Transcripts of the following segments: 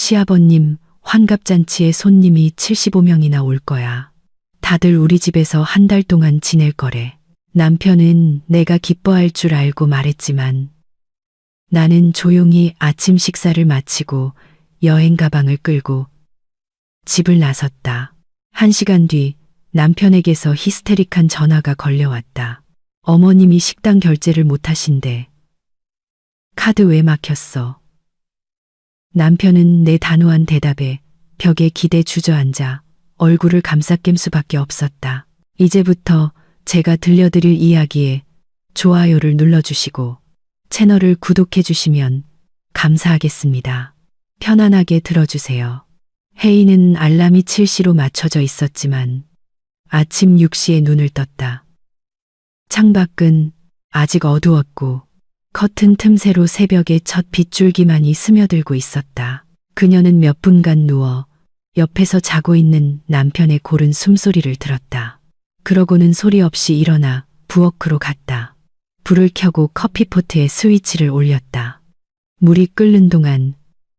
시아버님, 환갑잔치에 손님이 75명이나 올 거야. 다들 우리 집에서 한 달 동안 지낼 거래. 남편은 내가 기뻐할 줄 알고 말했지만 나는 조용히 아침 식사를 마치고 여행 가방을 끌고 집을 나섰다. 1시간 뒤 남편에게서 히스테릭한 전화가 걸려왔다. 어머님이 식당 결제를 못 하신대. 카드 왜 막혔어? 남편은 내 단호한 대답에 벽에 기대 주저앉아 얼굴을 감싸깸 수밖에 없었다. 이제부터 제가 들려드릴 이야기에 좋아요를 눌러주시고 채널을 구독해 주시면 감사하겠습니다. 편안하게 들어주세요. 혜인은 알람이 7시로 맞춰져 있었지만 아침 6시에 눈을 떴다. 창밖은 아직 어두웠고 커튼 틈새로 새벽의 첫 빗줄기만이 스며들고 있었다. 그녀는 몇 분간 누워 옆에서 자고 있는 남편의 고른 숨소리를 들었다. 그러고는 소리 없이 일어나 부엌으로 갔다. 불을 켜고 커피포트에 스위치를 올렸다. 물이 끓는 동안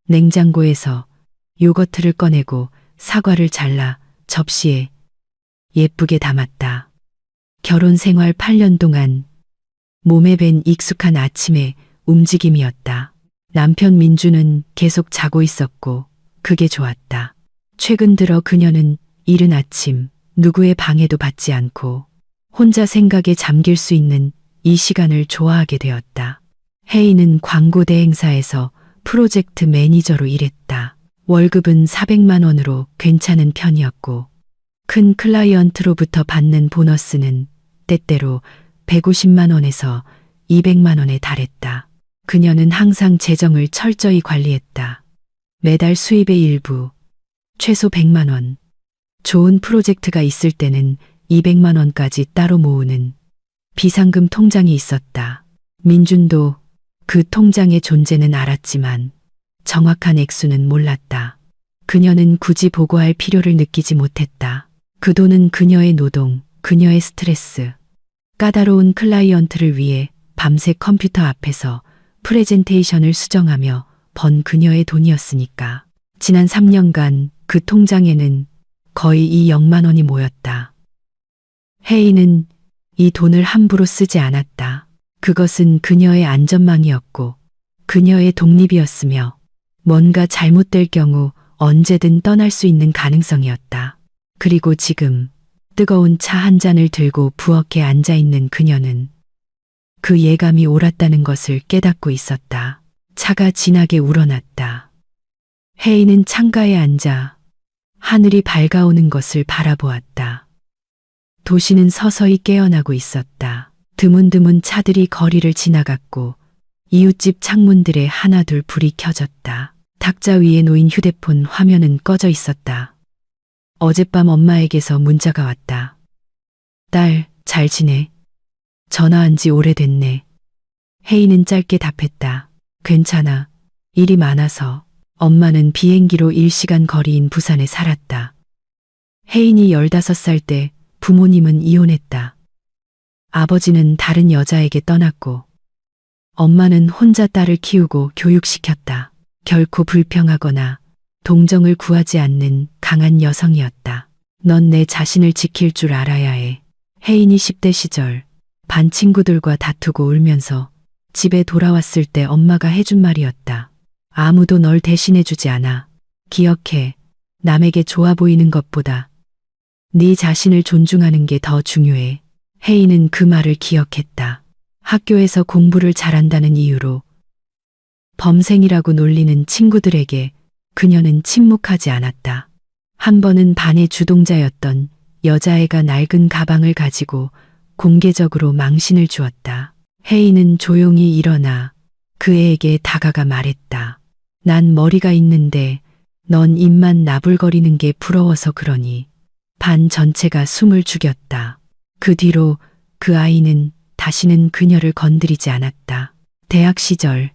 냉장고에서 요거트를 꺼내고 사과를 잘라 접시에 예쁘게 담았다. 결혼 생활 8년 동안 몸에 밴 익숙한 아침의 움직임이었다. 남편 민주는 계속 자고 있었고 그게 좋았다. 최근 들어 그녀는 이른 아침 누구의 방해도 받지 않고 혼자 생각에 잠길 수 있는 이 시간을 좋아하게 되었다. 혜인은 광고 대행사에서 프로젝트 매니저로 일했다. 월급은 400만 원으로 괜찮은 편이었고 큰 클라이언트로부터 받는 보너스는 때때로 150만 원에서 200만 원에 달했다. 그녀는 항상 재정을 철저히 관리했다. 매달 수입의 일부, 최소 100만 원, 좋은 프로젝트가 있을 때는 200만 원까지 따로 모으는 비상금 통장이 있었다. 민준도 그 통장의 존재는 알았지만 정확한 액수는 몰랐다. 그녀는 굳이 보고할 필요를 느끼지 못했다. 그 돈은 그녀의 노동, 그녀의 스트레스, 까다로운 클라이언트를 위해 밤새 컴퓨터 앞에서 프레젠테이션을 수정하며 번 그녀의 돈이었으니까. 지난 3년간 그 통장에는 거의 2억만 원이 모였다. 혜인은 이 돈을 함부로 쓰지 않았다. 그것은 그녀의 안전망이었고 그녀의 독립이었으며 뭔가 잘못될 경우 언제든 떠날 수 있는 가능성이었다. 그리고 지금 뜨거운 차 한 잔을 들고 부엌에 앉아 있는 그녀는 그 예감이 옳았다는 것을 깨닫고 있었다. 차가 진하게 우러났다. 혜인은 창가에 앉아 하늘이 밝아오는 것을 바라보았다. 도시는 서서히 깨어나고 있었다. 드문드문 차들이 거리를 지나갔고 이웃집 창문들에 하나둘 불이 켜졌다. 탁자 위에 놓인 휴대폰 화면은 꺼져 있었다. 어젯밤 엄마에게서 문자가 왔다. 딸, 잘 지내? 전화한 지 오래됐네. 혜인은 짧게 답했다. 괜찮아. 일이 많아서. 엄마는 비행기로 1시간 거리인 부산에 살았다. 혜인이 15살 때 부모님은 이혼했다. 아버지는 다른 여자에게 떠났고 엄마는 혼자 딸을 키우고 교육시켰다. 결코 불평하거나 동정을 구하지 않는 강한 여성이었다. 넌 내 자신을 지킬 줄 알아야 해. 혜인이 10대 시절 반 친구들과 다투고 울면서 집에 돌아왔을 때 엄마가 해준 말이었다. 아무도 널 대신해주지 않아. 기억해. 남에게 좋아 보이는 것보다 네 자신을 존중하는 게 더 중요해. 혜인은 그 말을 기억했다. 학교에서 공부를 잘한다는 이유로 범생이라고 놀리는 친구들에게 그녀는 침묵하지 않았다. 한 번은 반의 주동자였던 여자애가 낡은 가방을 가지고 공개적으로 망신을 주었다. 혜인은 조용히 일어나 그 애에게 다가가 말했다. 난 머리가 있는데 넌 입만 나불거리는 게 부러워서 그러니. 반 전체가 숨을 죽였다. 그 뒤로 그 아이는 다시는 그녀를 건드리지 않았다. 대학 시절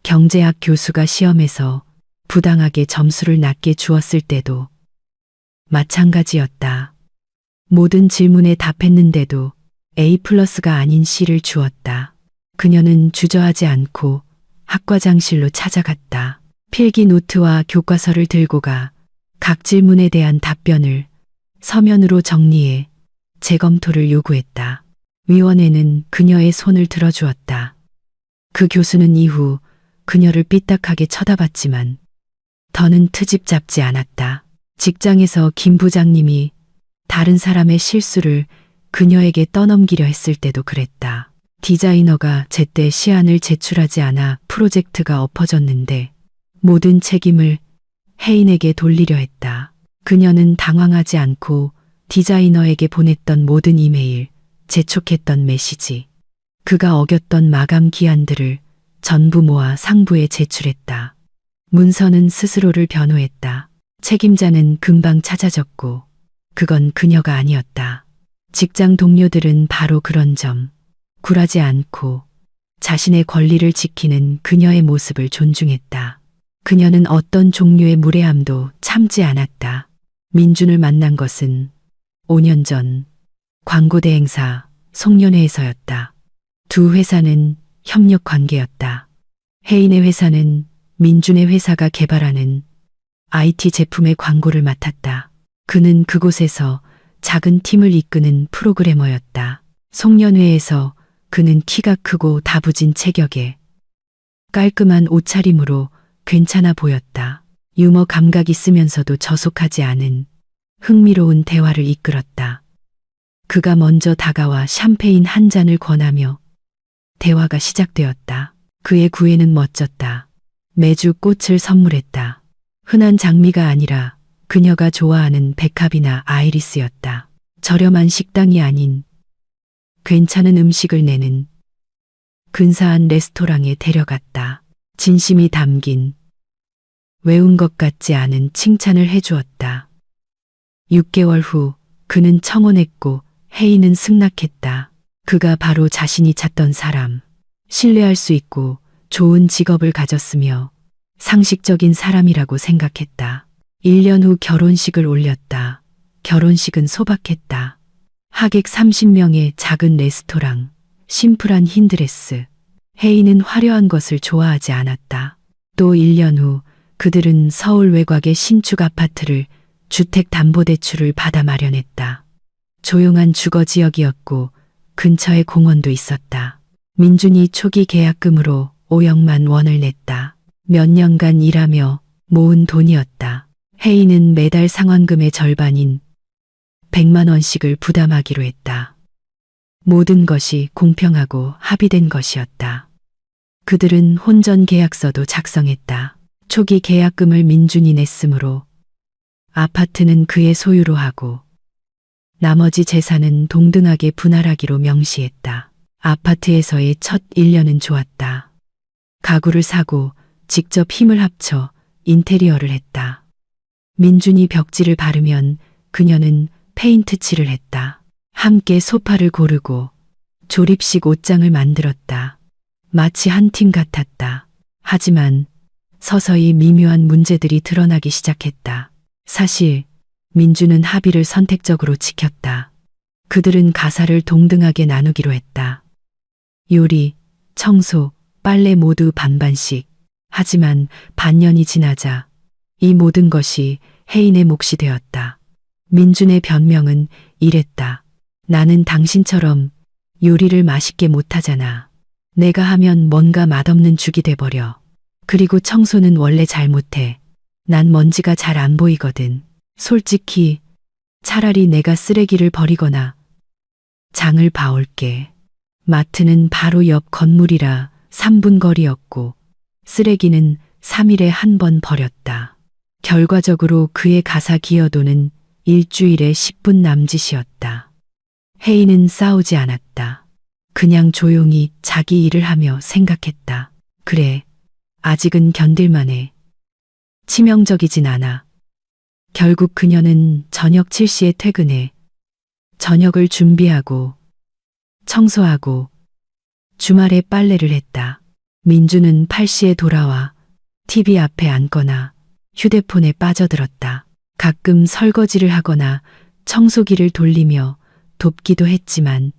경제학 교수가 시험에서 부당하게 점수를 낮게 주었을 때도 마찬가지였다. 모든 질문에 답했는데도 A+가 아닌 C를 주었다. 그녀는 주저하지 않고 학과장실로 찾아갔다. 필기 노트와 교과서를 들고 가 각 질문에 대한 답변을 서면으로 정리해 재검토를 요구했다. 위원회는 그녀의 손을 들어주었다. 그 교수는 이후 그녀를 삐딱하게 쳐다봤지만 더는 트집 잡지 않았다. 직장에서 김 부장님이 다른 사람의 실수를 그녀에게 떠넘기려 했을 때도 그랬다. 디자이너가 제때 시안을 제출하지 않아 프로젝트가 엎어졌는데 모든 책임을 혜인에게 돌리려 했다. 그녀는 당황하지 않고 디자이너에게 보냈던 모든 이메일, 재촉했던 메시지, 그가 어겼던 마감 기한들을 전부 모아 상부에 제출했다. 문서는 스스로를 변호했다. 책임자는 금방 찾아졌고 그건 그녀가 아니었다. 직장 동료들은 바로 그런 점, 굴하지 않고 자신의 권리를 지키는 그녀의 모습을 존중했다. 그녀는 어떤 종류의 무례함도 참지 않았다. 민준을 만난 것은 5년 전 광고대 행사 송년회에서였다. 두 회사는 협력 관계였다. 혜인의 회사는 민준의 회사가 개발하는 IT 제품의 광고를 맡았다. 그는 그곳에서 작은 팀을 이끄는 프로그래머였다. 송년회에서 그는 키가 크고 다부진 체격에 깔끔한 옷차림으로 괜찮아 보였다. 유머 감각이 있으면서도 저속하지 않은 흥미로운 대화를 이끌었다. 그가 먼저 다가와 샴페인 한 잔을 권하며 대화가 시작되었다. 그의 구애는 멋졌다. 매주 꽃을 선물했다. 흔한 장미가 아니라 그녀가 좋아하는 백합이나 아이리스였다. 저렴한 식당이 아닌 괜찮은 음식을 내는 근사한 레스토랑에 데려갔다. 진심이 담긴 외운 것 같지 않은 칭찬을 해주었다. 6개월 후 그는 청혼했고 혜인은 승낙했다. 그가 바로 자신이 찾던 사람, 신뢰할 수 있고 좋은 직업을 가졌으며 상식적인 사람이라고 생각했다. 1년 후 결혼식을 올렸다. 결혼식은 소박했다. 하객 30명의 작은 레스토랑, 심플한 흰 드레스. 혜인은 화려한 것을 좋아하지 않았다. 또 1년 후 그들은 서울 외곽의 신축 아파트를 주택담보대출을 받아 마련했다. 조용한 주거지역이었고 근처에 공원도 있었다. 민준이 초기 계약금으로 5억만 원을 냈다. 몇 년간 일하며 모은 돈이었다. 혜인은 매달 상환금의 절반인 100만 원씩을 부담하기로 했다. 모든 것이 공평하고 합의된 것이었다. 그들은 혼전 계약서도 작성했다. 초기 계약금을 민준이 냈으므로 아파트는 그의 소유로 하고 나머지 재산은 동등하게 분할하기로 명시했다. 아파트에서의 첫 1년은 좋았다. 가구를 사고 직접 힘을 합쳐 인테리어를 했다. 민준이 벽지를 바르면 그녀는 페인트 칠을 했다. 함께 소파를 고르고 조립식 옷장을 만들었다. 마치 한 팀 같았다. 하지만 서서히 미묘한 문제들이 드러나기 시작했다. 사실 민주는 합의를 선택적으로 지켰다. 그들은 가사를 동등하게 나누기로 했다. 요리, 청소, 빨래 모두 반반씩. 하지만 반년이 지나자 이 모든 것이 혜인의 몫이 되었다. 민준의 변명은 이랬다. 나는 당신처럼 요리를 맛있게 못하잖아. 내가 하면 뭔가 맛없는 죽이 돼버려. 그리고 청소는 원래 잘 못해. 난 먼지가 잘 안 보이거든. 솔직히 차라리 내가 쓰레기를 버리거나 장을 봐올게. 마트는 바로 옆 건물이라 3분 거리였고 쓰레기는 3일에 한 번 버렸다. 결과적으로 그의 가사 기여도는 일주일에 10분 남짓이었다. 혜인은 싸우지 않았다. 그냥 조용히 자기 일을 하며 생각했다. 그래, 아직은 견딜만해. 치명적이진 않아. 결국 그녀는 저녁 7시에 퇴근해 저녁을 준비하고 청소하고 주말에 빨래를 했다. 민주는 8시에 돌아와 TV 앞에 앉거나 휴대폰에 빠져들었다. 가끔 설거지를 하거나 청소기를 돌리며 돕기도 했지만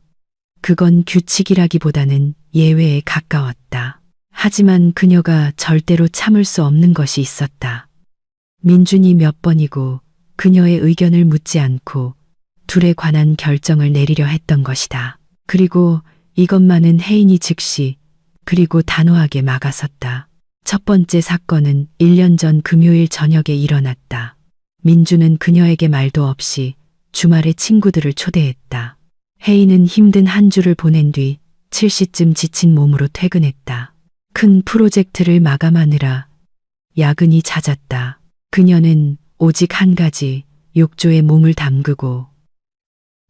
그건 규칙이라기보다는 예외에 가까웠다. 하지만 그녀가 절대로 참을 수 없는 것이 있었다. 민준이 몇 번이고 그녀의 의견을 묻지 않고 둘에 관한 결정을 내리려 했던 것이다. 그리고 이것만은 혜인이 즉시 그리고 단호하게 막아섰다. 첫 번째 사건은 1년 전 금요일 저녁에 일어났다. 민주는 그녀에게 말도 없이 주말에 친구들을 초대했다. 혜인은 힘든 한 주를 보낸 뒤 7시쯤 지친 몸으로 퇴근했다. 큰 프로젝트를 마감하느라 야근이 잦았다. 그녀는 오직 한 가지 욕조에 몸을 담그고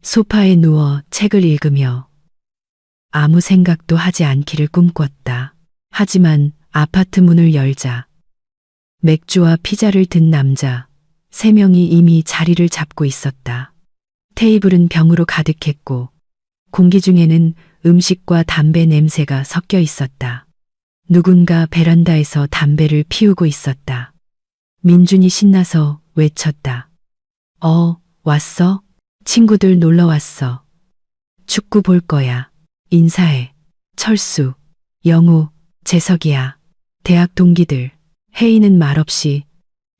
소파에 누워 책을 읽으며 아무 생각도 하지 않기를 꿈꿨다. 하지만 아파트 문을 열자 맥주와 피자를 든 남자 3명이 이미 자리를 잡고 있었다. 테이블은 병으로 가득했고 공기 중에는 음식과 담배 냄새가 섞여 있었다. 누군가 베란다에서 담배를 피우고 있었다. 민준이 신나서 외쳤다. 왔어? 친구들 놀러 왔어. 축구 볼 거야. 인사해. 철수, 영우, 재석이야. 대학 동기들. 혜인은 말없이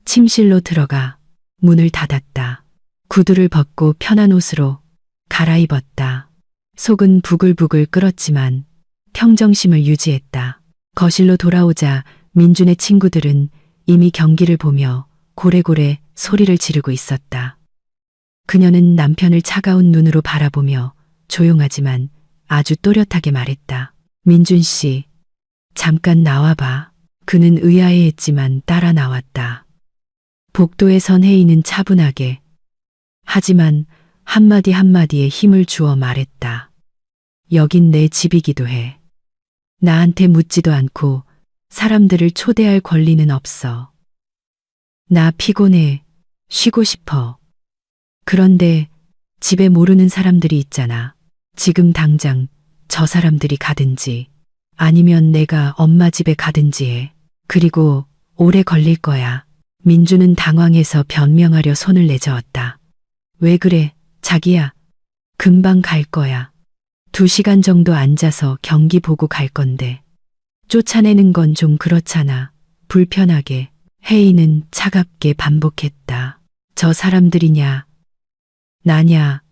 침실로 들어가 문을 닫았다. 구두를 벗고 편한 옷으로 갈아입었다. 속은 부글부글 끓었지만 평정심을 유지했다. 거실로 돌아오자 민준의 친구들은 이미 경기를 보며 고래고래 소리를 지르고 있었다. 그녀는 남편을 차가운 눈으로 바라보며 조용하지만 아주 또렷하게 말했다. 민준 씨, 잠깐 나와봐. 그는 의아해했지만 따라 나왔다. 복도에 선 혜인은 차분하게 하지만 한마디 한마디에 힘을 주어 말했다. 여긴 내 집이기도 해. 나한테 묻지도 않고 사람들을 초대할 권리는 없어. 나 피곤해. 쉬고 싶어. 그런데 집에 모르는 사람들이 있잖아. 지금 당장 저 사람들이 가든지 아니면 내가 엄마 집에 가든지 해. 그리고 오래 걸릴 거야. 민주는 당황해서 변명하려 손을 내저었다. 왜 그래, 자기야. 금방 갈 거야. 2시간 정도 앉아서 경기 보고 갈 건데. 쫓아내는 건 좀 그렇잖아. 불편하게. 혜인은 차갑게 반복했다. 저 사람들이냐, 나냐.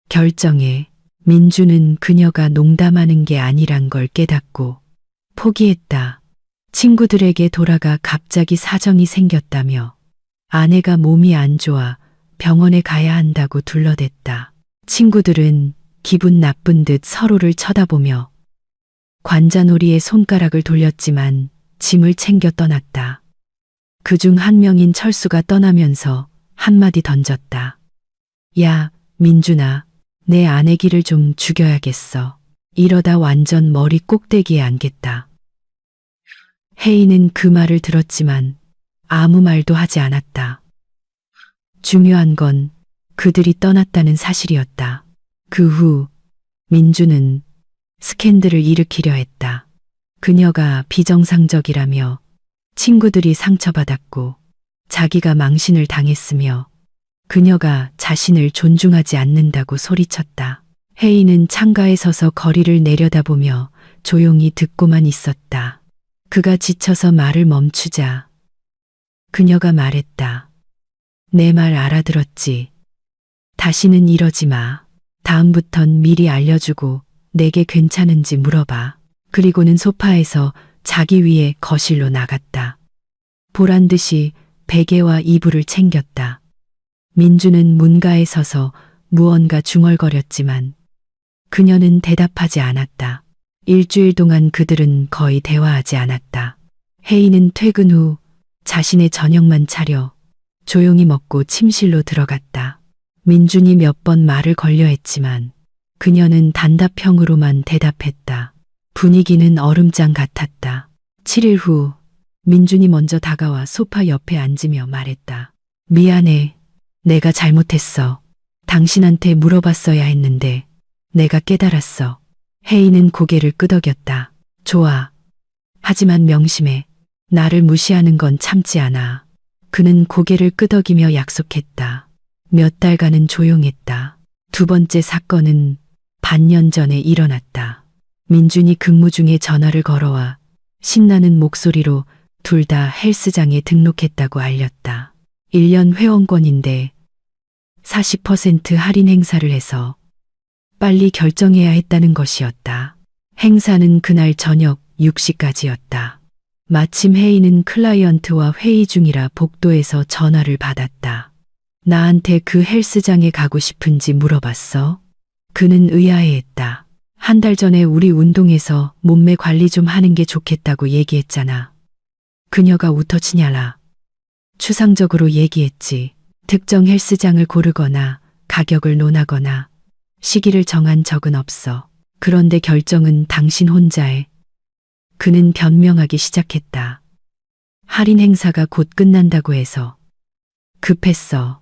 결정해. 민주는 그녀가 농담하는 게 아니란 걸 깨닫고 포기했다. 친구들에게 돌아가 갑자기 사정이 생겼다며 아내가 몸이 안 좋아 병원에 가야 한다고 둘러댔다. 친구들은 기분 나쁜 듯 서로를 쳐다보며 관자놀이에 손가락을 돌렸지만 짐을 챙겨 떠났다. 그중 한 명인 철수가 떠나면서 한마디 던졌다. 야, 민준아, 내 아내 기를 좀 죽여야겠어. 이러다 완전 머리 꼭대기에 앉겠다. 혜인은 그 말을 들었지만 아무 말도 하지 않았다. 중요한 건 그들이 떠났다는 사실이었다. 그 후 민주는 스캔들을 일으키려 했다. 그녀가 비정상적이라며 친구들이 상처받았고 자기가 망신을 당했으며 그녀가 자신을 존중하지 않는다고 소리쳤다. 혜인은 창가에 서서 거리를 내려다보며 조용히 듣고만 있었다. 그가 지쳐서 말을 멈추자 그녀가 말했다. 내 말 알아들었지? 다시는 이러지 마. 다음부턴 미리 알려주고 내게 괜찮은지 물어봐. 그리고는 소파에서 자기 위해 거실로 나갔다. 보란 듯이 베개와 이불을 챙겼다. 민주는 문가에 서서 무언가 중얼거렸지만 그녀는 대답하지 않았다. 일주일 동안 그들은 거의 대화하지 않았다. 혜인은 퇴근 후 자신의 저녁만 차려 조용히 먹고 침실로 들어갔다. 민준이 몇 번 말을 걸려 했지만 그녀는 단답형으로만 대답했다. 분위기는 얼음장 같았다. 7일 후 민준이 먼저 다가와 소파 옆에 앉으며 말했다. 미안해. 내가 잘못했어. 당신한테 물어봤어야 했는데 내가 깨달았어. 혜인은 고개를 끄덕였다. 좋아. 하지만 명심해. 나를 무시하는 건 참지 않아. 그는 고개를 끄덕이며 약속했다. 몇 달간은 조용했다. 두 번째 사건은 반년 전에 일어났다. 민준이 근무 중에 전화를 걸어와 신나는 목소리로 둘 다 헬스장에 등록했다고 알렸다. 1년 회원권인데 40% 할인 행사를 해서 빨리 결정해야 했다는 것이었다. 행사는 그날 저녁 6시까지였다. 마침 혜인은 클라이언트와 회의 중이라 복도에서 전화를 받았다. 나한테 그 헬스장에 가고 싶은지 물어봤어? 그는 의아해했다. 한 달 전에 우리 운동해서 몸매 관리 좀 하는 게 좋겠다고 얘기했잖아. 그녀가 웃어치냐라. 추상적으로 얘기했지. 특정 헬스장을 고르거나 가격을 논하거나 시기를 정한 적은 없어. 그런데 결정은 당신 혼자 해. 그는 변명하기 시작했다. 할인 행사가 곧 끝난다고 해서 급했어.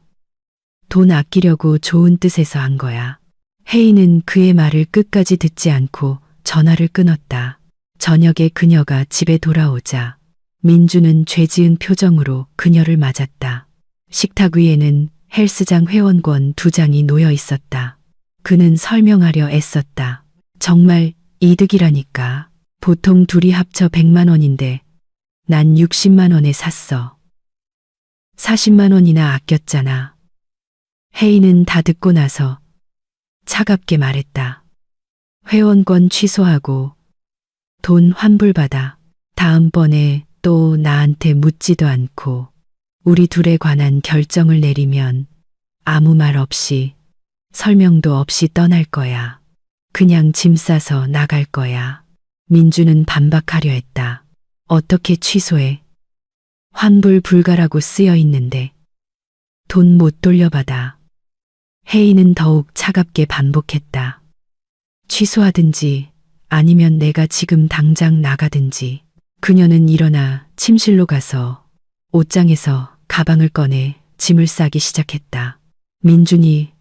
돈 아끼려고 좋은 뜻에서 한 거야. 혜인은 그의 말을 끝까지 듣지 않고 전화를 끊었다. 저녁에 그녀가 집에 돌아오자 민주는 죄지은 표정으로 그녀를 맞았다. 식탁 위에는 헬스장 회원권 2장이 놓여 있었다. 그는 설명하려 애썼다. 정말 이득이라니까. 보통 둘이 합쳐 100만 원인데 난 60만 원에 샀어. 40만 원이나 아꼈잖아. 혜인은 다 듣고 나서 차갑게 말했다. 회원권 취소하고 돈 환불받아. 다음번에 또 나한테 묻지도 않고 우리 둘에 관한 결정을 내리면 아무 말 없이 설명도 없이 떠날 거야. 그냥 짐 싸서 나갈 거야. 민주는 반박하려 했다. 어떻게 취소해? 환불 불가라고 쓰여 있는데 돈 못 돌려받아. 혜인은 더욱 차갑게 반복했다. 취소하든지 아니면 내가 지금 당장 나가든지. 그녀는 일어나 침실로 가서 옷장에서 가방을 꺼내 짐을 싸기 시작했다. 민준이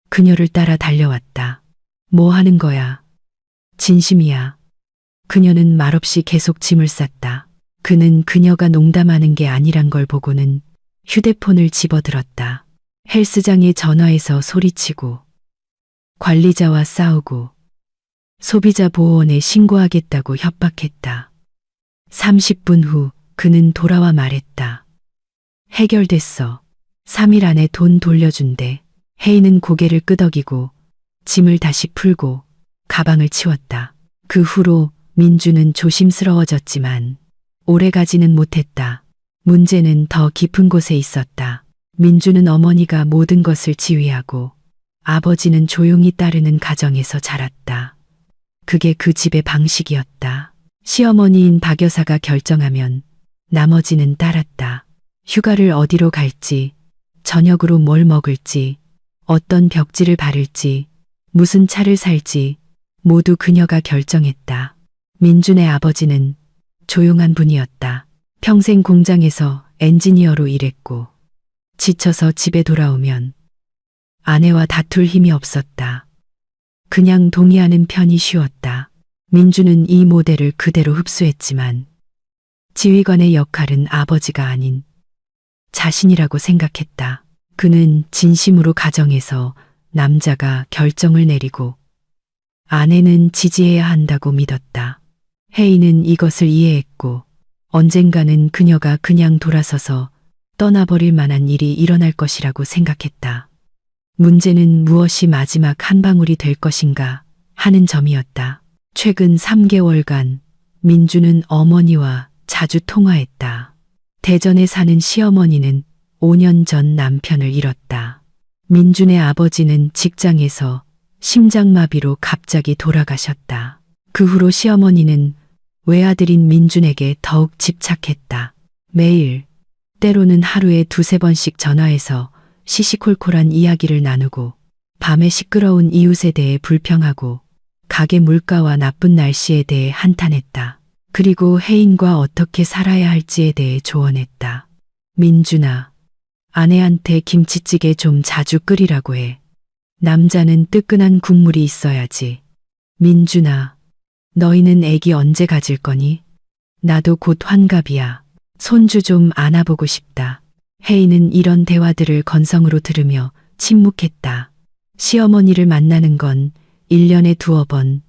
그녀를 따라 달려왔다. 뭐 하는 거야? 진심이야. 그녀는 말없이 계속 짐을 쌌다. 그는 그녀가 농담하는 게 아니란 걸 보고는 휴대폰을 집어들었다. 헬스장에 전화해서 소리치고 관리자와 싸우고 소비자 보호원에 신고하겠다고 협박했다. 30분 후 그는 돌아와 말했다. 해결됐어. 3일 안에 돈 돌려준대. 혜인은 고개를 끄덕이고 짐을 다시 풀고 가방을 치웠다. 그 후로 민주는 조심스러워졌지만 오래 가지는 못했다. 문제는 더 깊은 곳에 있었다. 민주는 어머니가 모든 것을 지휘하고 아버지는 조용히 따르는 가정에서 자랐다. 그게 그 집의 방식이었다. 시어머니인 박 여사가 결정하면 나머지는 따랐다. 휴가를 어디로 갈지, 저녁으로 뭘 먹을지, 어떤 벽지를 바를지, 무슨 차를 살지 모두 그녀가 결정했다. 민준의 아버지는 조용한 분이었다. 평생 공장에서 엔지니어로 일했고 지쳐서 집에 돌아오면 아내와 다툴 힘이 없었다. 그냥 동의하는 편이 쉬웠다. 민주는 이 모델을 그대로 흡수했지만 지휘관의 역할은 아버지가 아닌 자신이라고 생각했다. 그는 진심으로 가정에서 남자가 결정을 내리고 아내는 지지해야 한다고 믿었다. 혜인은 이것을 이해했고 언젠가는 그녀가 그냥 돌아서서 떠나버릴 만한 일이 일어날 것이라고 생각했다. 문제는 무엇이 마지막 한 방울이 될 것인가 하는 점이었다. 최근 3개월간 민주는 어머니와 자주 통화했다. 대전에 사는 시어머니는 5년 전 남편을 잃었다. 민준의 아버지는 직장에서 심장마비로 갑자기 돌아가셨다. 그 후로 시어머니는 외아들인 민준에게 더욱 집착했다. 매일, 때로는 하루에 2~3번씩 전화해서 시시콜콜한 이야기를 나누고 밤에 시끄러운 이웃에 대해 불평하고 가게 물가와 나쁜 날씨에 대해 한탄했다. 그리고 혜인과 어떻게 살아야 할지에 대해 조언했다. 민준아, 아내한테 김치찌개 좀 자주 끓이라고 해. 남자는 뜨끈한 국물이 있어야지. 민준아, 너희는 애기 언제 가질 거니? 나도 곧 환갑이야. 손주 좀 안아보고 싶다. 혜인은 이런 대화들을 건성으로 들으며 침묵했다. 시어머니를 만나는 건 1년에 2~번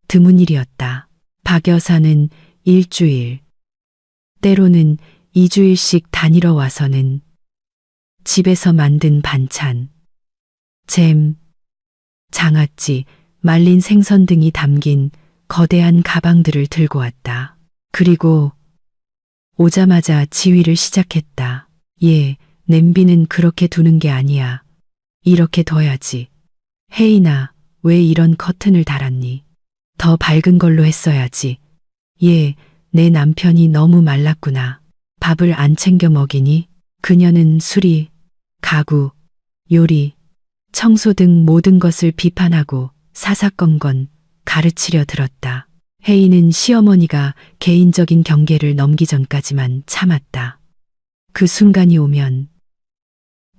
드문 일이었다. 박 여사는 일주일, 때로는 2주일씩 다니러 와서는 집에서 만든 반찬, 잼, 장아찌, 말린 생선 등이 담긴 거대한 가방들을 들고 왔다. 그리고 오자마자 지휘를 시작했다. 얘, 냄비는 그렇게 두는 게 아니야. 이렇게 둬야지. 혜인아, 왜 이런 커튼을 달았니? 더 밝은 걸로 했어야지. 얘, 내 남편이 너무 말랐구나. 밥을 안 챙겨 먹이니? 그녀는 수리, 가구, 요리, 청소 등 모든 것을 비판하고 사사건건 가르치려 들었다. 혜인은 시어머니가 개인적인 경계를 넘기 전까지만 참았다. 그 순간이 오면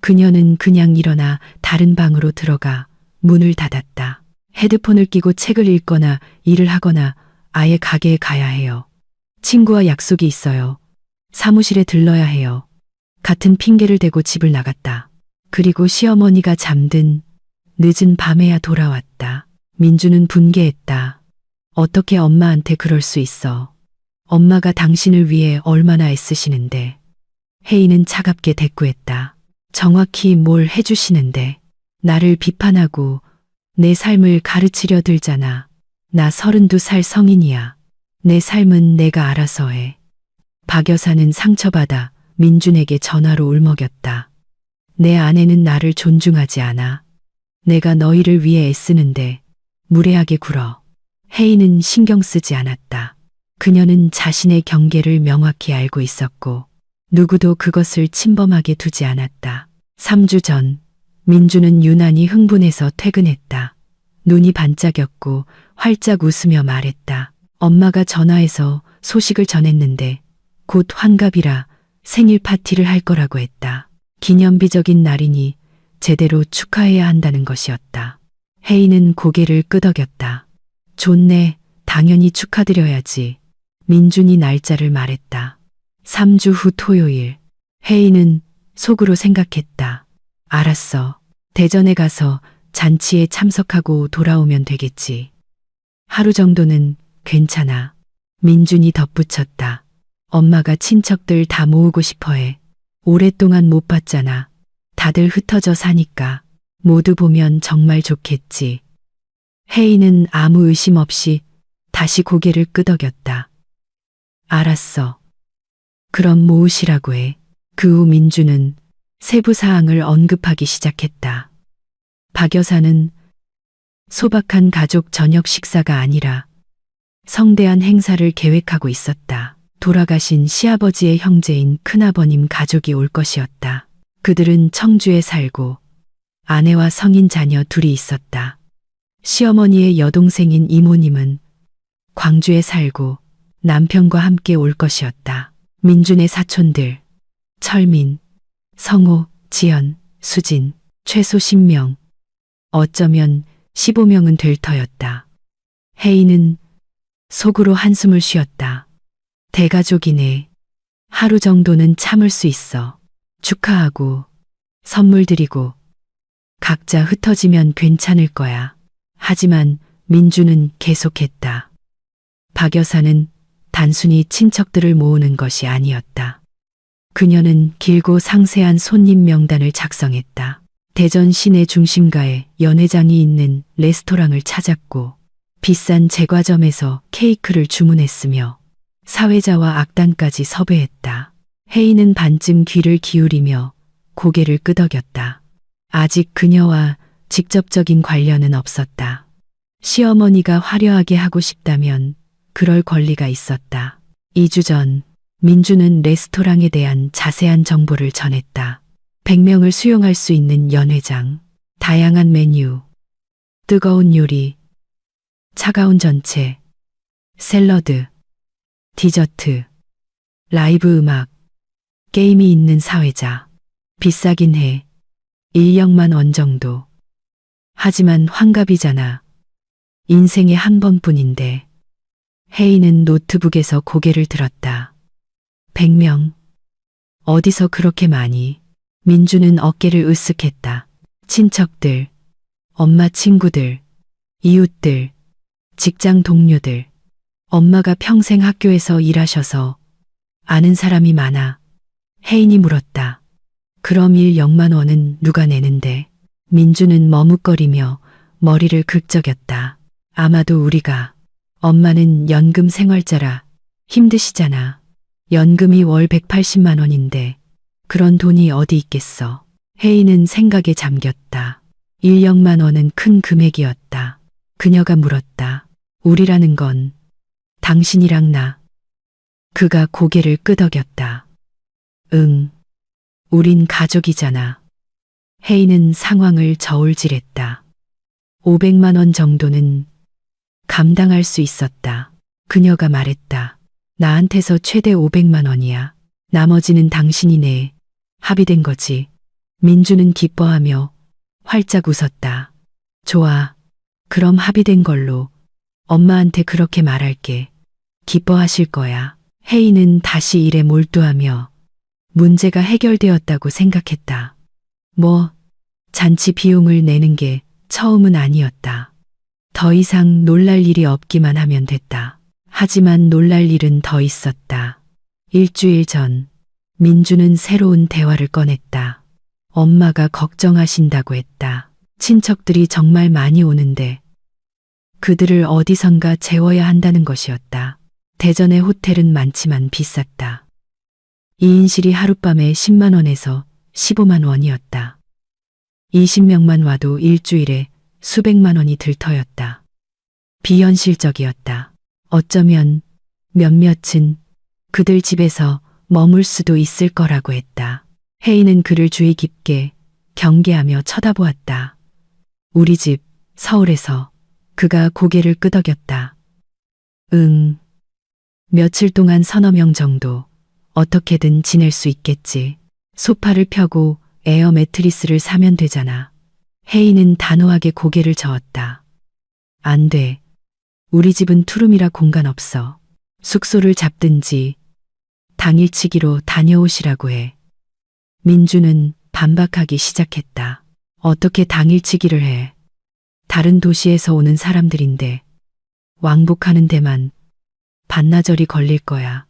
그녀는 그냥 일어나 다른 방으로 들어가 문을 닫았다. 헤드폰을 끼고 책을 읽거나 일을 하거나 아예 가게에 가야 해요. 친구와 약속이 있어요. 사무실에 들러야 해요. 같은 핑계를 대고 집을 나갔다. 그리고 시어머니가 잠든 늦은 밤에야 돌아왔다. 민주는 분개했다. 어떻게 엄마한테 그럴 수 있어. 엄마가 당신을 위해 얼마나 애쓰시는데. 혜인은 차갑게 대꾸했다. 정확히 뭘 해주시는데. 나를 비판하고 내 삶을 가르치려 들잖아. 나 32살 성인이야. 내 삶은 내가 알아서 해. 박 여사는 상처받아 민준에게 전화로 울먹였다. 내 아내는 나를 존중하지 않아. 내가 너희를 위해 애쓰는데 무례하게 굴어. 혜인은 신경 쓰지 않았다. 그녀는 자신의 경계를 명확히 알고 있었고 누구도 그것을 침범하게 두지 않았다. 3주 전 민주는 유난히 흥분해서 퇴근했다. 눈이 반짝였고 활짝 웃으며 말했다. 엄마가 전화해서 소식을 전했는데 곧 환갑이라 생일 파티를 할 거라고 했다. 기념비적인 날이니 제대로 축하해야 한다는 것이었다. 혜인은 고개를 끄덕였다. 좋네, 당연히 축하드려야지. 민준이 날짜를 말했다. 3주 후 토요일. 혜인은 속으로 생각했다. 알았어. 대전에 가서 잔치에 참석하고 돌아오면 되겠지. 하루 정도는 괜찮아. 민준이 덧붙였다. 엄마가 친척들 다 모으고 싶어 해. 오랫동안 못 봤잖아. 다들 흩어져 사니까. 모두 보면 정말 좋겠지. 혜인은 아무 의심 없이 다시 고개를 끄덕였다. 알았어. 그럼 모으시라고 해. 그 후 민주는 세부 사항을 언급하기 시작했다. 박 여사는 소박한 가족 저녁 식사가 아니라 성대한 행사를 계획하고 있었다. 돌아가신 시아버지의 형제인 큰아버님 가족이 올 것이었다. 그들은 청주에 살고 아내와 성인 자녀 둘이 있었다. 시어머니의 여동생인 이모님은 광주에 살고 남편과 함께 올 것이었다. 민준의 사촌들, 철민, 성호, 지연, 수진, 최소 10명, 어쩌면 15명은 될 터였다. 혜인은 속으로 한숨을 쉬었다. 대가족이네. 하루 정도는 참을 수 있어. 축하하고 선물 드리고 각자 흩어지면 괜찮을 거야. 하지만 민주는 계속했다. 박 여사는 단순히 친척들을 모으는 것이 아니었다. 그녀는 길고 상세한 손님 명단을 작성했다. 대전 시내 중심가에 연회장이 있는 레스토랑을 찾았고 비싼 제과점에서 케이크를 주문했으며 사회자와 악단까지 섭외했다. 혜인은 반쯤 귀를 기울이며 고개를 끄덕였다. 아직 그녀와 직접적인 관련은 없었다. 시어머니가 화려하게 하고 싶다면 그럴 권리가 있었다. 2주 전 민주는 레스토랑에 대한 자세한 정보를 전했다. 100명을 수용할 수 있는 연회장, 다양한 메뉴, 뜨거운 요리, 차가운 전체, 샐러드, 디저트, 라이브 음악, 게임이 있는 사회자. 비싸긴 해. 인력만 원 정도. 하지만 환갑이잖아. 인생에 한 번뿐인데. 혜인은 노트북에서 고개를 들었다. 100명. 어디서 그렇게 많이. 민주는 어깨를 으쓱했다. 친척들, 엄마 친구들, 이웃들, 직장 동료들, 엄마가 평생 학교에서 일하셔서 아는 사람이 많아. 혜인이 물었다. 그럼 0만 원은 누가 내는데? 민주는 머뭇거리며 머리를 긁적였다. 아마도 우리가. 엄마는 연금 생활자라 힘드시잖아. 연금이 월 180만 원인데 그런 돈이 어디 있겠어. 혜인은 생각에 잠겼다. 1억만 원은 큰 금액이었다. 그녀가 물었다. 우리라는 건 당신이랑 나. 그가 고개를 끄덕였다. 응. 우린 가족이잖아. 혜인은 상황을 저울질했다. 500만 원 정도는 감당할 수 있었다. 그녀가 말했다. 나한테서 최대 500만 원이야. 나머지는 당신이 내. 합의된 거지. 민주는 기뻐하며 활짝 웃었다. 좋아. 그럼 합의된 걸로. 엄마한테 그렇게 말할게. 기뻐하실 거야. 혜인은 다시 일에 몰두하며 문제가 해결되었다고 생각했다. 뭐, 잔치 비용을 내는 게 처음은 아니었다. 더 이상 놀랄 일이 없기만 하면 됐다. 하지만 놀랄 일은 더 있었다. 일주일 전, 민주는 새로운 대화를 꺼냈다. 엄마가 걱정하신다고 했다. 친척들이 정말 많이 오는데 그들을 어디선가 재워야 한다는 것이었다. 대전의 호텔은 많지만 비쌌다. 2인실이 하룻밤에 10만 원에서 15만 원이었다. 20명만 와도 일주일에 수백만 원이 들 터였다. 비현실적이었다. 어쩌면 몇몇은 그들 집에서 머물 수도 있을 거라고 했다. 혜인은 그를 주의 깊게 경계하며 쳐다보았다. 우리 집, 서울에서. 그가 고개를 끄덕였다. 응. 며칠 동안 서너 명 정도. 어떻게든 지낼 수 있겠지. 소파를 펴고 에어 매트리스를 사면 되잖아. 혜인은 단호하게 고개를 저었다. 안 돼. 우리 집은 투룸이라 공간 없어. 숙소를 잡든지 당일치기로 다녀오시라고 해. 민주는 반박하기 시작했다. 어떻게 당일치기를 해. 다른 도시에서 오는 사람들인데 왕복하는 데만 반나절이 걸릴 거야.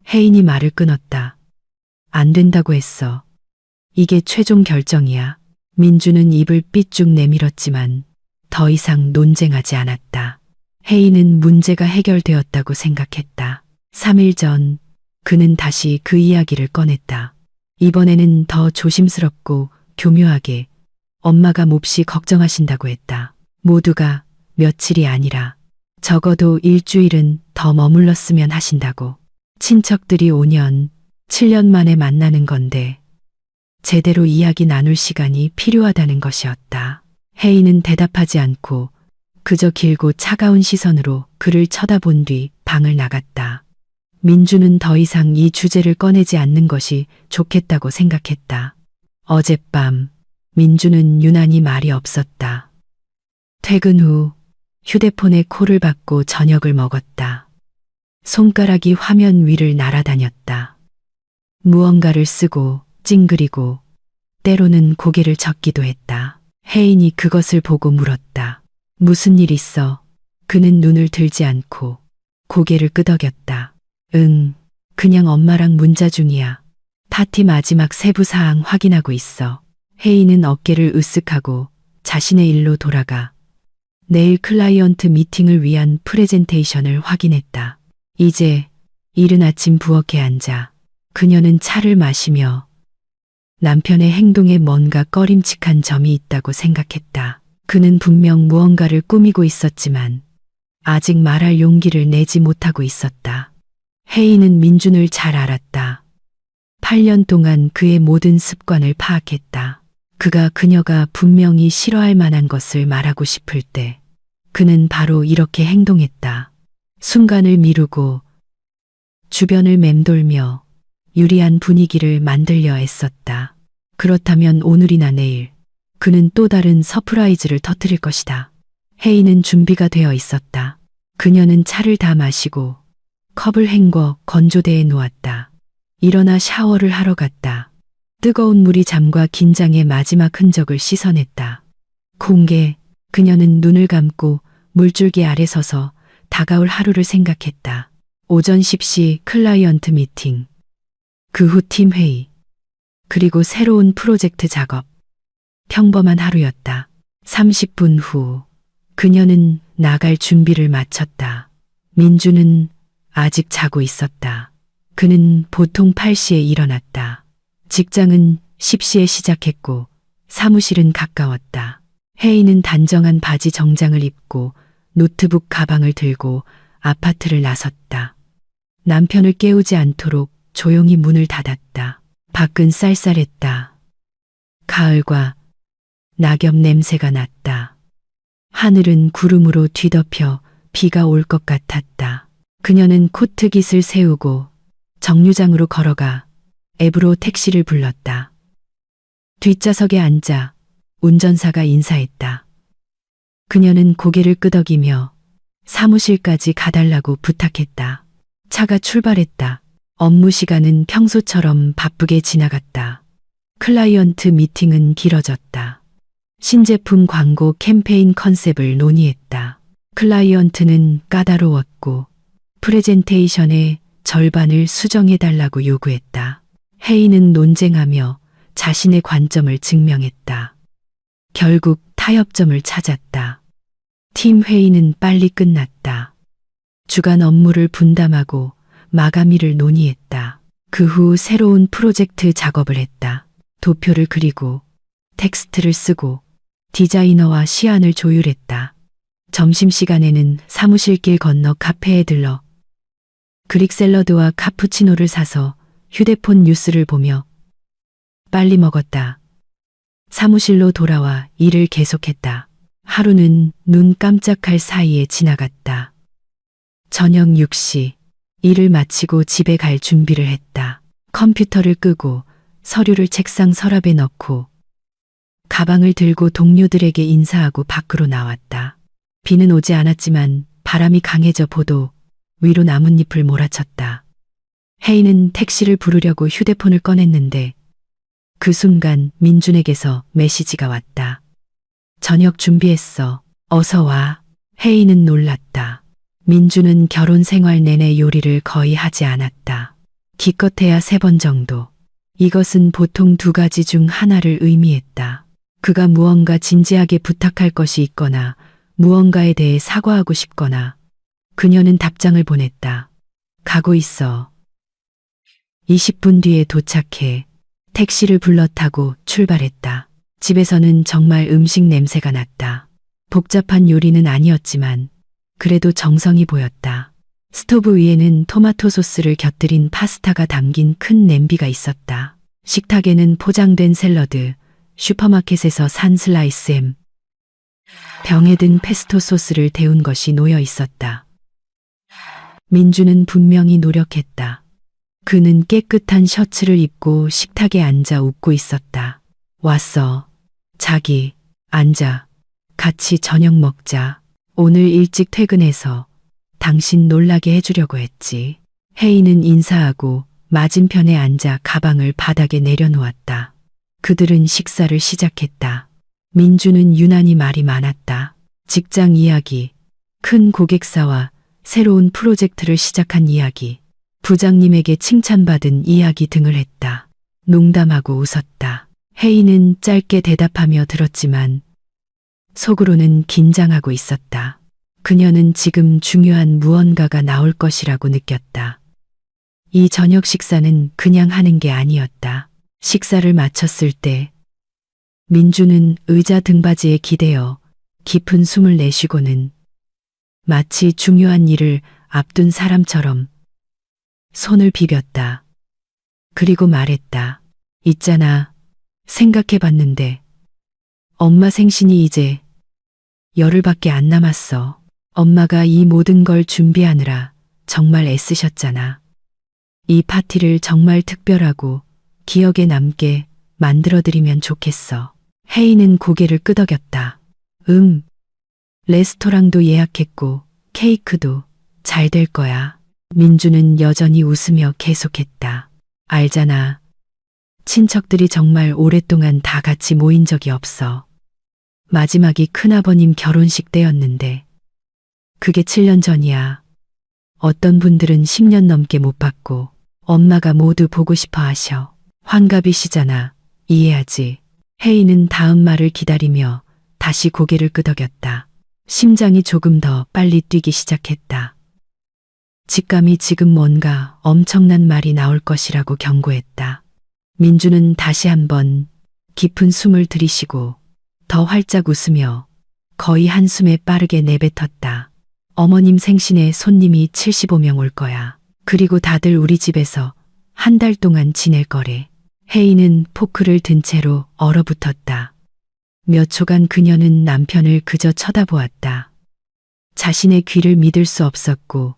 혜인이 말을 끊었다. 안 된다고 했어. 이게 최종 결정이야. 민주는 입을 삐쭉 내밀었지만 더 이상 논쟁하지 않았다. 혜인은 문제가 해결되었다고 생각했다. 3일 전 그는 다시 그 이야기를 꺼냈다. 이번에는 더 조심스럽고 교묘하게 엄마가 몹시 걱정하신다고 했다. 모두가 며칠이 아니라 적어도 일주일은 더 머물렀으면 하신다고. 친척들이 5년, 7년 만에 만나는 건데 제대로 이야기 나눌 시간이 필요하다는 것이었다. 혜인은 대답하지 않고 그저 길고 차가운 시선으로 그를 쳐다본 뒤 방을 나갔다. 민주는 더 이상 이 주제를 꺼내지 않는 것이 좋겠다고 생각했다. 어젯밤 민주는 유난히 말이 없었다. 퇴근 후 휴대폰에 콜을 받고 저녁을 먹었다. 손가락이 화면 위를 날아다녔다. 무언가를 쓰고 찡그리고 때로는 고개를 젓기도 했다. 혜인이 그것을 보고 물었다. 무슨 일 있어? 그는 눈을 들지 않고 고개를 끄덕였다. 응, 그냥 엄마랑 문자 중이야. 파티 마지막 세부 사항 확인하고 있어. 혜인은 어깨를 으쓱하고 자신의 일로 돌아가 내일 클라이언트 미팅을 위한 프레젠테이션을 확인했다. 이제 이른 아침 부엌에 앉아 그녀는 차를 마시며 남편의 행동에 뭔가 꺼림칙한 점이 있다고 생각했다. 그는 분명 무언가를 꾸미고 있었지만 아직 말할 용기를 내지 못하고 있었다. 혜인은 민준을 잘 알았다. 8년 동안 그의 모든 습관을 파악했다. 그녀가 분명히 싫어할 만한 것을 말하고 싶을 때 그는 바로 이렇게 행동했다. 순간을 미루고 주변을 맴돌며 유리한 분위기를 만들려 애썼다. 그렇다면 오늘이나 내일 그는 또 다른 서프라이즈를 터뜨릴 것이다. 혜인은 준비가 되어 있었다. 그녀는 차를 다 마시고 컵을 헹궈 건조대에 놓았다. 일어나 샤워를 하러 갔다. 뜨거운 물이 잠과 긴장의 마지막 흔적을 씻어냈다. 공개, 그녀는 눈을 감고 물줄기 아래 서서 다가올 하루를 생각했다. 오전 10시 클라이언트 미팅, 그 후 팀 회의, 그리고 새로운 프로젝트 작업. 평범한 하루였다. 30분 후 그녀는 나갈 준비를 마쳤다. 민주는 아직 자고 있었다. 그는 보통 8시에 일어났다. 직장은 10시에 시작했고 사무실은 가까웠다. 혜인은 단정한 바지 정장을 입고 노트북 가방을 들고 아파트를 나섰다. 남편을 깨우지 않도록 조용히 문을 닫았다. 밖은 쌀쌀했다. 가을과 낙엽 냄새가 났다. 하늘은 구름으로 뒤덮여 비가 올 것 같았다. 그녀는 코트깃을 세우고 정류장으로 걸어가 앱으로 택시를 불렀다. 뒷좌석에 앉아 운전사가 인사했다. 그녀는 고개를 끄덕이며 사무실까지 가달라고 부탁했다. 차가 출발했다. 업무 시간은 평소처럼 바쁘게 지나갔다. 클라이언트 미팅은 길어졌다. 신제품 광고 캠페인 컨셉을 논의했다. 클라이언트는 까다로웠고 프레젠테이션의 절반을 수정해달라고 요구했다. 혜인은 논쟁하며 자신의 관점을 증명했다. 결국 타협점을 찾았다. 팀 회의는 빨리 끝났다. 주간 업무를 분담하고 마감일을 논의했다. 그 후 새로운 프로젝트 작업을 했다. 도표를 그리고 텍스트를 쓰고 디자이너와 시안을 조율했다. 점심시간에는 사무실 길 건너 카페에 들러 그릭 샐러드와 카푸치노를 사서 휴대폰 뉴스를 보며 빨리 먹었다. 사무실로 돌아와 일을 계속했다. 하루는 눈 깜짝할 사이에 지나갔다. 저녁 6시 일을 마치고 집에 갈 준비를 했다. 컴퓨터를 끄고 서류를 책상 서랍에 넣고 가방을 들고 동료들에게 인사하고 밖으로 나왔다. 비는 오지 않았지만 바람이 강해져 보도 위로 나뭇잎을 몰아쳤다. 혜인은 택시를 부르려고 휴대폰을 꺼냈는데 그 순간 민준에게서 메시지가 왔다. 저녁 준비했어. 어서 와. 혜인은 놀랐다. 민준은 결혼 생활 내내 요리를 거의 하지 않았다. 기껏해야 3번 정도. 이것은 보통 2가지 중 하나를 의미했다. 그가 무언가 진지하게 부탁할 것이 있거나 무언가에 대해 사과하고 싶거나. 그녀는 답장을 보냈다. 가고 있어. 20분 뒤에 도착해 택시를 불러 타고 출발했다. 집에서는 정말 음식 냄새가 났다. 복잡한 요리는 아니었지만 그래도 정성이 보였다. 스토브 위에는 토마토 소스를 곁들인 파스타가 담긴 큰 냄비가 있었다. 식탁에는 포장된 샐러드, 슈퍼마켓에서 산 슬라이스 햄, 병에 든 페스토 소스를 데운 것이 놓여 있었다. 민주는 분명히 노력했다. 그는 깨끗한 셔츠를 입고 식탁에 앉아 웃고 있었다. 왔어. 자기, 앉아. 같이 저녁 먹자. 오늘 일찍 퇴근해서 당신 놀라게 해주려고 했지. 혜인은 인사하고 맞은편에 앉아 가방을 바닥에 내려놓았다. 그들은 식사를 시작했다. 민주는 유난히 말이 많았다. 직장 이야기, 큰 고객사와 새로운 프로젝트를 시작한 이야기, 부장님에게 칭찬받은 이야기 등을 했다. 농담하고 웃었다. 혜인은 짧게 대답하며 들었지만 속으로는 긴장하고 있었다. 그녀는 지금 중요한 무언가가 나올 것이라고 느꼈다. 이 저녁 식사는 그냥 하는 게 아니었다. 식사를 마쳤을 때 민주는 의자 등받이에 기대어 깊은 숨을 내쉬고는 마치 중요한 일을 앞둔 사람처럼 손을 비볐다. 그리고 말했다. 있잖아. 생각해봤는데 엄마 생신이 이제 열흘밖에 안 남았어. 엄마가 이 모든 걸 준비하느라 정말 애쓰셨잖아. 이 파티를 정말 특별하고 기억에 남게 만들어드리면 좋겠어. 혜인은 고개를 끄덕였다. 레스토랑도 예약했고 케이크도 잘 될 거야. 민주는 여전히 웃으며 계속했다. 알잖아. 친척들이 정말 오랫동안 다 같이 모인 적이 없어. 마지막이 큰아버님 결혼식 때였는데 그게 7년 전이야. 어떤 분들은 10년 넘게 못 봤고 엄마가 모두 보고 싶어 하셔. 환갑이시잖아. 이해하지. 혜인은 다음 말을 기다리며 다시 고개를 끄덕였다. 심장이 조금 더 빨리 뛰기 시작했다. 직감이 지금 뭔가 엄청난 말이 나올 것이라고 경고했다. 민주는 다시 한번 깊은 숨을 들이쉬고 더 활짝 웃으며 거의 한숨에 빠르게 내뱉었다. 어머님 생신에 손님이 75명 올 거야. 그리고 다들 우리 집에서 한 달 동안 지낼 거래. 혜인은 포크를 든 채로 얼어붙었다. 몇 초간 그녀는 남편을 그저 쳐다보았다. 자신의 귀를 믿을 수 없었고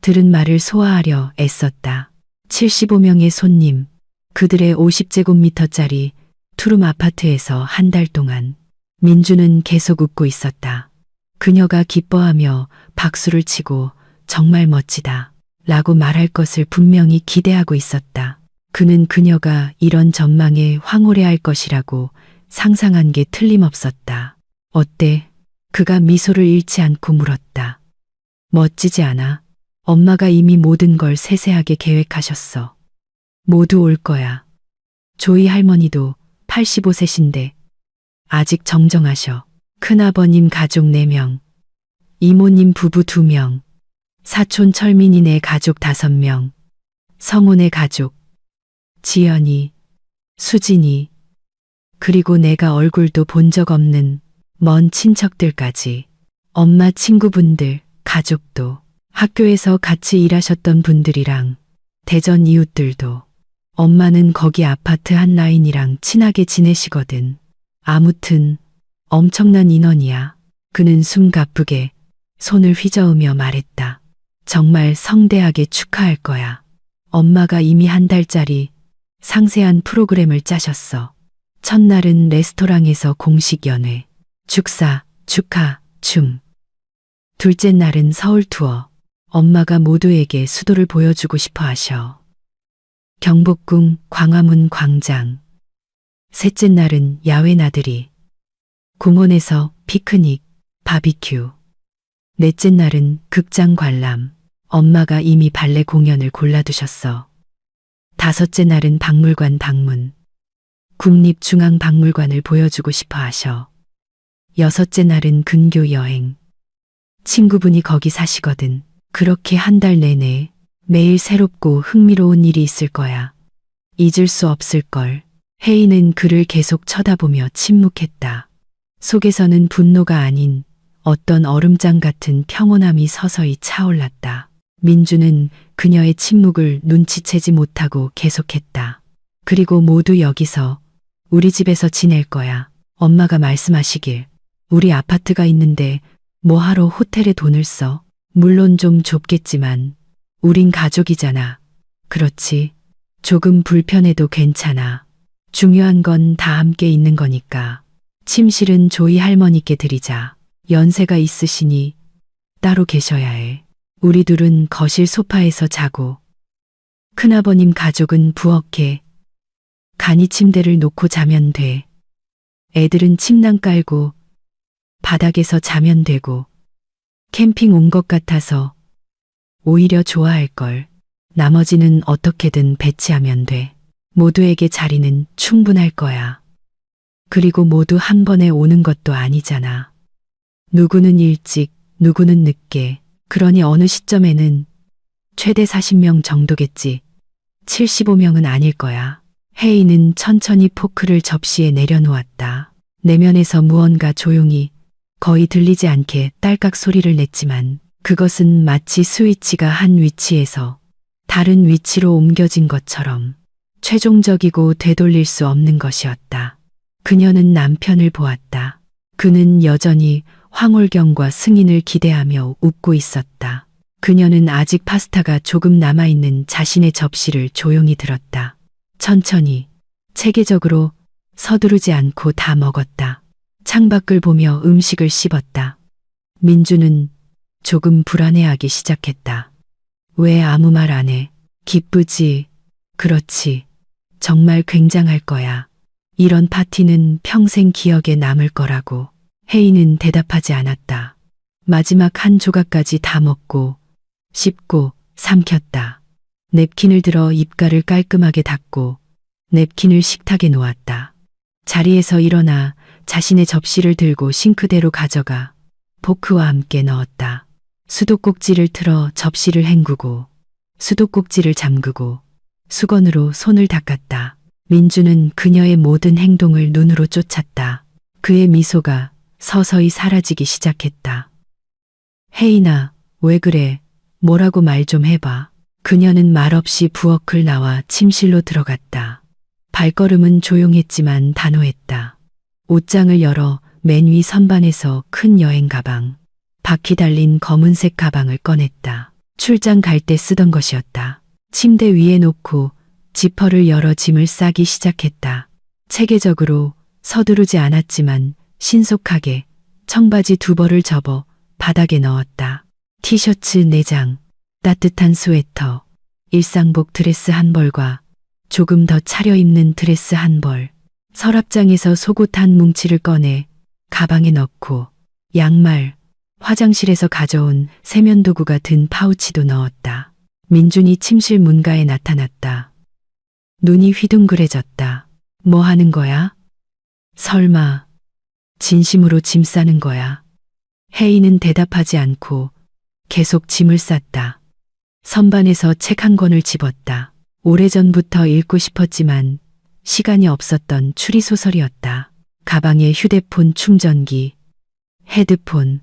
들은 말을 소화하려 애썼다. 75명의 손님, 그들의 50제곱미터짜리 투룸 아파트에서 한 달 동안 민주는 계속 웃고 있었다. 그녀가 기뻐하며 박수를 치고 정말 멋지다 라고 말할 것을 분명히 기대하고 있었다. 그는 그녀가 이런 전망에 황홀해할 것이라고 상상한 게 틀림없었다. 어때? 그가 미소를 잃지 않고 물었다. 멋지지 않아? 엄마가 이미 모든 걸 세세하게 계획하셨어. 모두 올 거야. 조이 할머니도 85세신데 아직 정정하셔. 큰아버님 가족 4명, 이모님 부부 2명, 사촌 철민이네 가족 5명, 성훈의 가족, 지연이, 수진이, 그리고 내가 얼굴도 본 적 없는 먼 친척들까지, 엄마 친구분들, 가족도, 학교에서 같이 일하셨던 분들이랑 대전 이웃들도, 엄마는 거기 아파트 한 라인이랑 친하게 지내시거든. 아무튼 엄청난 인원이야. 그는 숨 가쁘게 손을 휘저으며 말했다. 정말 성대하게 축하할 거야. 엄마가 이미 한 달짜리 상세한 프로그램을 짜셨어. 첫날은 레스토랑에서 공식 연회, 축사, 축하, 춤. 둘째 날은 서울 투어. 엄마가 모두에게 수도를 보여주고 싶어 하셔. 경복궁, 광화문 광장. 셋째 날은 야외 나들이. 공원에서 피크닉, 바비큐. 넷째 날은 극장 관람. 엄마가 이미 발레 공연을 골라두셨어. 다섯째 날은 박물관 방문. 국립중앙박물관을 보여주고 싶어 하셔. 여섯째 날은 근교 여행. 친구분이 거기 사시거든. 그렇게 한 달 내내 매일 새롭고 흥미로운 일이 있을 거야. 잊을 수 없을걸. 혜인은 그를 계속 쳐다보며 침묵했다. 속에서는 분노가 아닌 어떤 얼음장 같은 평온함이 서서히 차올랐다. 민주는 그녀의 침묵을 눈치채지 못하고 계속했다. 그리고 모두 여기서 우리 집에서 지낼 거야. 엄마가 말씀하시길. 우리 아파트가 있는데 뭐하러 호텔에 돈을 써? 물론 좀 좁겠지만 우린 가족이잖아. 그렇지. 조금 불편해도 괜찮아. 중요한 건 다 함께 있는 거니까. 침실은 조이 할머니께 드리자. 연세가 있으시니 따로 계셔야 해. 우리 둘은 거실 소파에서 자고 큰아버님 가족은 부엌에 간이 침대를 놓고 자면 돼. 애들은 침낭 깔고 바닥에서 자면 되고 캠핑 온 것 같아서 오히려 좋아할걸. 나머지는 어떻게든 배치하면 돼. 모두에게 자리는 충분할 거야. 그리고 모두 한 번에 오는 것도 아니잖아. 누구는 일찍, 누구는 늦게. 그러니 어느 시점에는 최대 40명 정도겠지. 75명은 아닐 거야. 혜인은 천천히 포크를 접시에 내려놓았다. 내면에서 무언가 조용히 거의 들리지 않게 딸깍 소리를 냈지만 그것은 마치 스위치가 한 위치에서 다른 위치로 옮겨진 것처럼 최종적이고 되돌릴 수 없는 것이었다. 그녀는 남편을 보았다. 그는 여전히 황홀경과 승인을 기대하며 웃고 있었다. 그녀는 아직 파스타가 조금 남아있는 자신의 접시를 조용히 들었다. 천천히, 체계적으로 서두르지 않고 다 먹었다. 창밖을 보며 음식을 씹었다. 민주는 조금 불안해하기 시작했다. 왜 아무 말 안 해? 기쁘지? 그렇지. 정말 굉장할 거야. 이런 파티는 평생 기억에 남을 거라고. 혜인은 대답하지 않았다. 마지막 한 조각까지 다 먹고 씹고 삼켰다. 냅킨을 들어 입가를 깔끔하게 닦고 냅킨을 식탁에 놓았다. 자리에서 일어나 자신의 접시를 들고 싱크대로 가져가 포크와 함께 넣었다. 수도꼭지를 틀어 접시를 헹구고 수도꼭지를 잠그고 수건으로 손을 닦았다. 민주는 그녀의 모든 행동을 눈으로 쫓았다. 그의 미소가 서서히 사라지기 시작했다. 혜인아, 왜 그래? 뭐라고 말 좀 해봐. 그녀는 말없이 부엌을 나와 침실로 들어갔다. 발걸음은 조용했지만 단호했다. 옷장을 열어 맨 위 선반에서 큰 여행 가방, 바퀴 달린 검은색 가방을 꺼냈다. 출장 갈 때 쓰던 것이었다. 침대 위에 놓고 지퍼를 열어 짐을 싸기 시작했다. 체계적으로 서두르지 않았지만 신속하게 청바지 2벌을 접어 바닥에 넣었다. 티셔츠 4장, 따뜻한 스웨터, 일상복 드레스 1벌과 조금 더 차려입는 드레스 1벌, 서랍장에서 속옷 한 뭉치를 꺼내 가방에 넣고 양말, 화장실에서 가져온 세면도구가 든 파우치도 넣었다. 민준이 침실 문가에 나타났다. 눈이 휘둥그레졌다. 뭐 하는 거야? 설마 진심으로 짐 싸는 거야? 혜인은 대답하지 않고 계속 짐을 쌌다. 선반에서 책 한 권을 집었다. 오래전부터 읽고 싶었지만 시간이 없었던 추리소설이었다. 가방에 휴대폰 충전기, 헤드폰,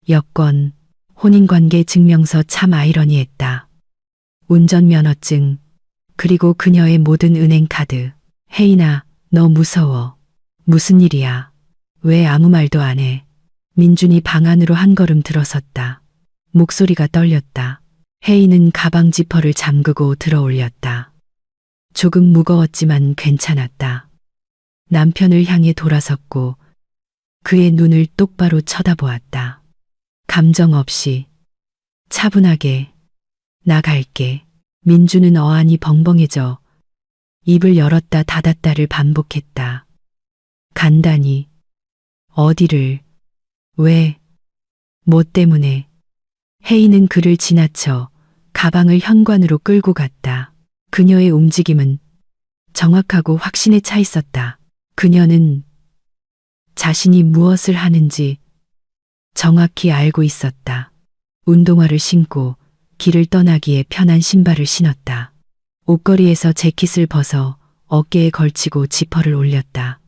여권, 혼인관계 증명서. 참 아이러니했다. 운전면허증, 그리고 그녀의 모든 은행카드. 혜인아, 너 무서워. 무슨 일이야? 왜 아무 말도 안 해? 민준이 방 안으로 한 걸음 들어섰다. 목소리가 떨렸다. 혜인은 가방 지퍼를 잠그고 들어 올렸다. 조금 무거웠지만 괜찮았다. 남편을 향해 돌아섰고 그의 눈을 똑바로 쳐다보았다. 감정 없이 차분하게 나 갈게. 민주는 어안이 벙벙해져 입을 열었다 닫았다를 반복했다. 간단히. 어디를? 왜? 뭐 때문에? 혜인은 그를 지나쳐 가방을 현관으로 끌고 갔다. 그녀의 움직임은 정확하고 확신에 차 있었다. 그녀는 자신이 무엇을 하는지 정확히 알고 있었다. 운동화를 신고 길을 떠나기에 편한 신발을 신었다. 옷걸이에서 재킷을 벗어 어깨에 걸치고 지퍼를 올렸다.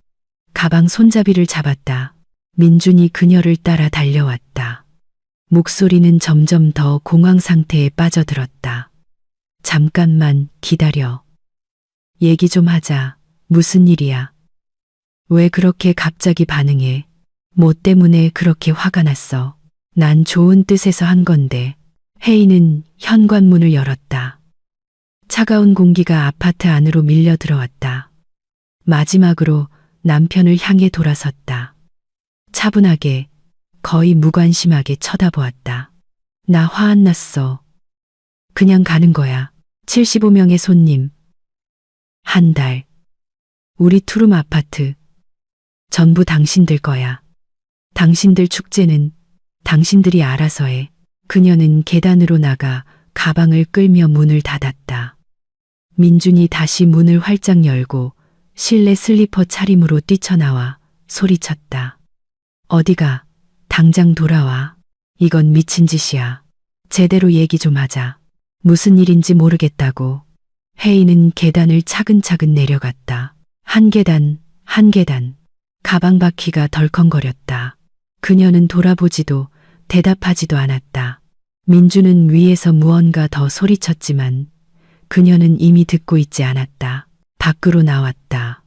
가방 손잡이를 잡았다. 민준이 그녀를 따라 달려왔다. 목소리는 점점 더 공황 상태에 빠져들었다. 잠깐만 기다려. 얘기 좀 하자. 무슨 일이야? 왜 그렇게 갑자기 반응해? 뭐 때문에 그렇게 화가 났어? 난 좋은 뜻에서 한 건데. 혜인은 현관문을 열었다. 차가운 공기가 아파트 안으로 밀려 들어왔다. 마지막으로 남편을 향해 돌아섰다. 차분하게, 거의 무관심하게 쳐다보았다. 나 화 안 났어. 그냥 가는 거야. 75명의 손님. 한 달. 우리 투룸 아파트. 전부 당신들 거야. 당신들 축제는 당신들이 알아서 해. 그녀는 계단으로 나가 가방을 끌며 문을 닫았다. 민준이 다시 문을 활짝 열고 실내 슬리퍼 차림으로 뛰쳐나와 소리쳤다. 어디가? 당장 돌아와. 이건 미친 짓이야. 제대로 얘기 좀 하자. 무슨 일인지 모르겠다고. 혜인은 계단을 차근차근 내려갔다. 한 계단, 한 계단. 가방 바퀴가 덜컹거렸다. 그녀는 돌아보지도 대답하지도 않았다. 민주는 위에서 무언가 더 소리쳤지만 그녀는 이미 듣고 있지 않았다. 밖으로 나왔다.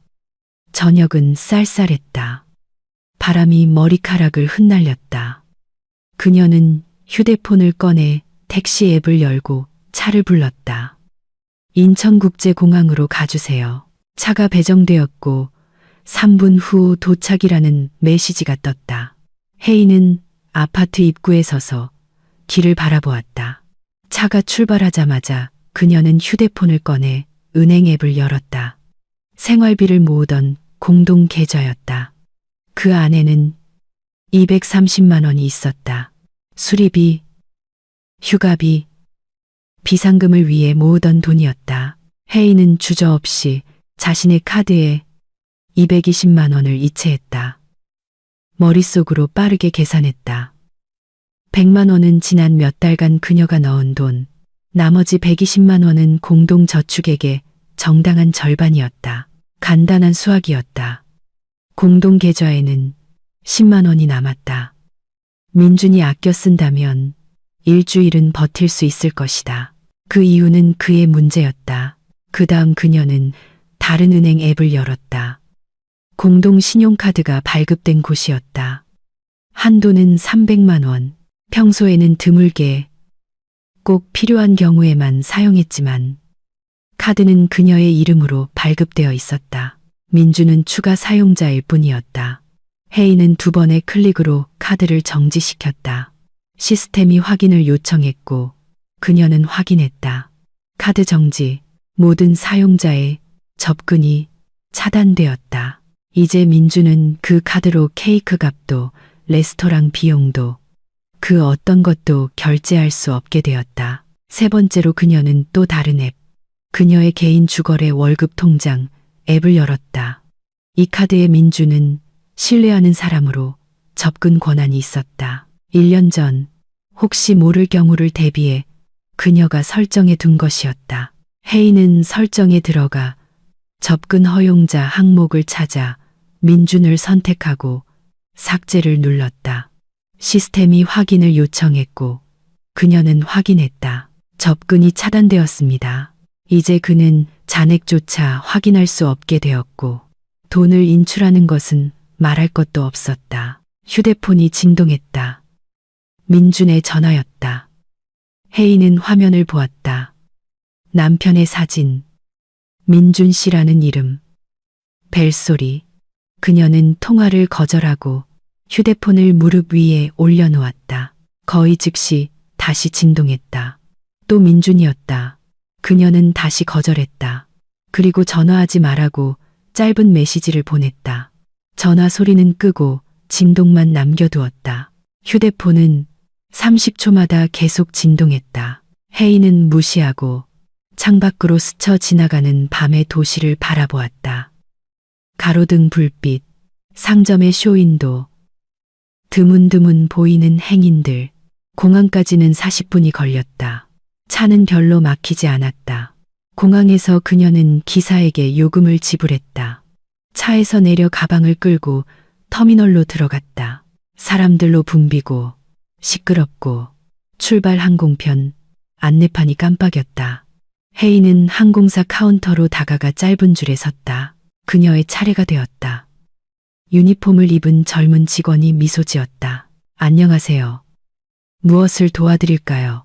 저녁은 쌀쌀했다. 바람이 머리카락을 흩날렸다. 그녀는 휴대폰을 꺼내 택시 앱을 열고 차를 불렀다. 인천국제공항으로 가주세요. 차가 배정되었고 3분 후 도착이라는 메시지가 떴다. 혜인은 아파트 입구에 서서 길을 바라보았다. 차가 출발하자마자 그녀는 휴대폰을 꺼내 은행 앱을 열었다. 생활비를 모으던 공동 계좌였다. 그 안에는 230만 원이 있었다. 수리비, 휴가비, 비상금을 위해 모으던 돈이었다. 혜인은 주저없이 자신의 카드에 220만 원을 이체했다. 머릿속으로 빠르게 계산했다. 100만 원은 지난 몇 달간 그녀가 넣은 돈, 나머지 120만 원은 공동저축액의 정당한 절반이었다. 간단한 수학이었다. 공동계좌에는 10만 원이 남았다. 민준이 아껴 쓴다면 일주일은 버틸 수 있을 것이다. 그 이유는 그의 문제였다. 그 다음 그녀는 다른 은행 앱을 열었다. 공동 신용카드가 발급된 곳이었다. 한도는 300만 원. 평소에는 드물게 꼭 필요한 경우에만 사용했지만 카드는 그녀의 이름으로 발급되어 있었다. 민주는 추가 사용자일 뿐이었다. 혜인은 2번의 클릭으로 카드를 정지시켰다. 시스템이 확인을 요청했고 그녀는 확인했다. 카드 정지, 모든 사용자의 접근이 차단되었다. 이제 민주는 그 카드로 케이크 값도 레스토랑 비용도 그 어떤 것도 결제할 수 없게 되었다. 3번째로 그녀는 또 다른 앱, 그녀의 개인 주거래 월급 통장 앱을 열었다. 이 카드에 민주는 신뢰하는 사람으로 접근 권한이 있었다. 1년 전 혹시 모를 경우를 대비해 그녀가 설정해 둔 것이었다. 혜인은 설정에 들어가 접근 허용자 항목을 찾아 민준을 선택하고 삭제를 눌렀다. 시스템이 확인을 요청했고 그녀는 확인했다. 접근이 차단되었습니다. 이제 그는 잔액조차 확인할 수 없게 되었고 돈을 인출하는 것은 말할 것도 없었다. 휴대폰이 진동했다. 민준의 전화였다. 혜인은 화면을 보았다. 남편의 사진, 민준 씨라는 이름, 벨소리. 그녀는 통화를 거절하고 휴대폰을 무릎 위에 올려놓았다. 거의 즉시 다시 진동했다. 또 민준이었다. 그녀는 다시 거절했다. 그리고 전화하지 말라고 짧은 메시지를 보냈다. 전화 소리는 끄고 진동만 남겨두었다. 휴대폰은 30초마다 계속 진동했다. 혜인은 무시하고 창밖으로 스쳐 지나가는 밤의 도시를 바라보았다. 가로등 불빛, 상점의 쇼윈도, 드문드문 보이는 행인들. 공항까지는 40분이 걸렸다. 차는 별로 막히지 않았다. 공항에서 그녀는 기사에게 요금을 지불했다. 차에서 내려 가방을 끌고 터미널로 들어갔다. 사람들로 붐비고 시끄럽고 출발 항공편 안내판이 깜빡였다. 혜인은 항공사 카운터로 다가가 짧은 줄에 섰다. 그녀의 차례가 되었다. 유니폼을 입은 젊은 직원이 미소 지었다. 안녕하세요. 무엇을 도와드릴까요?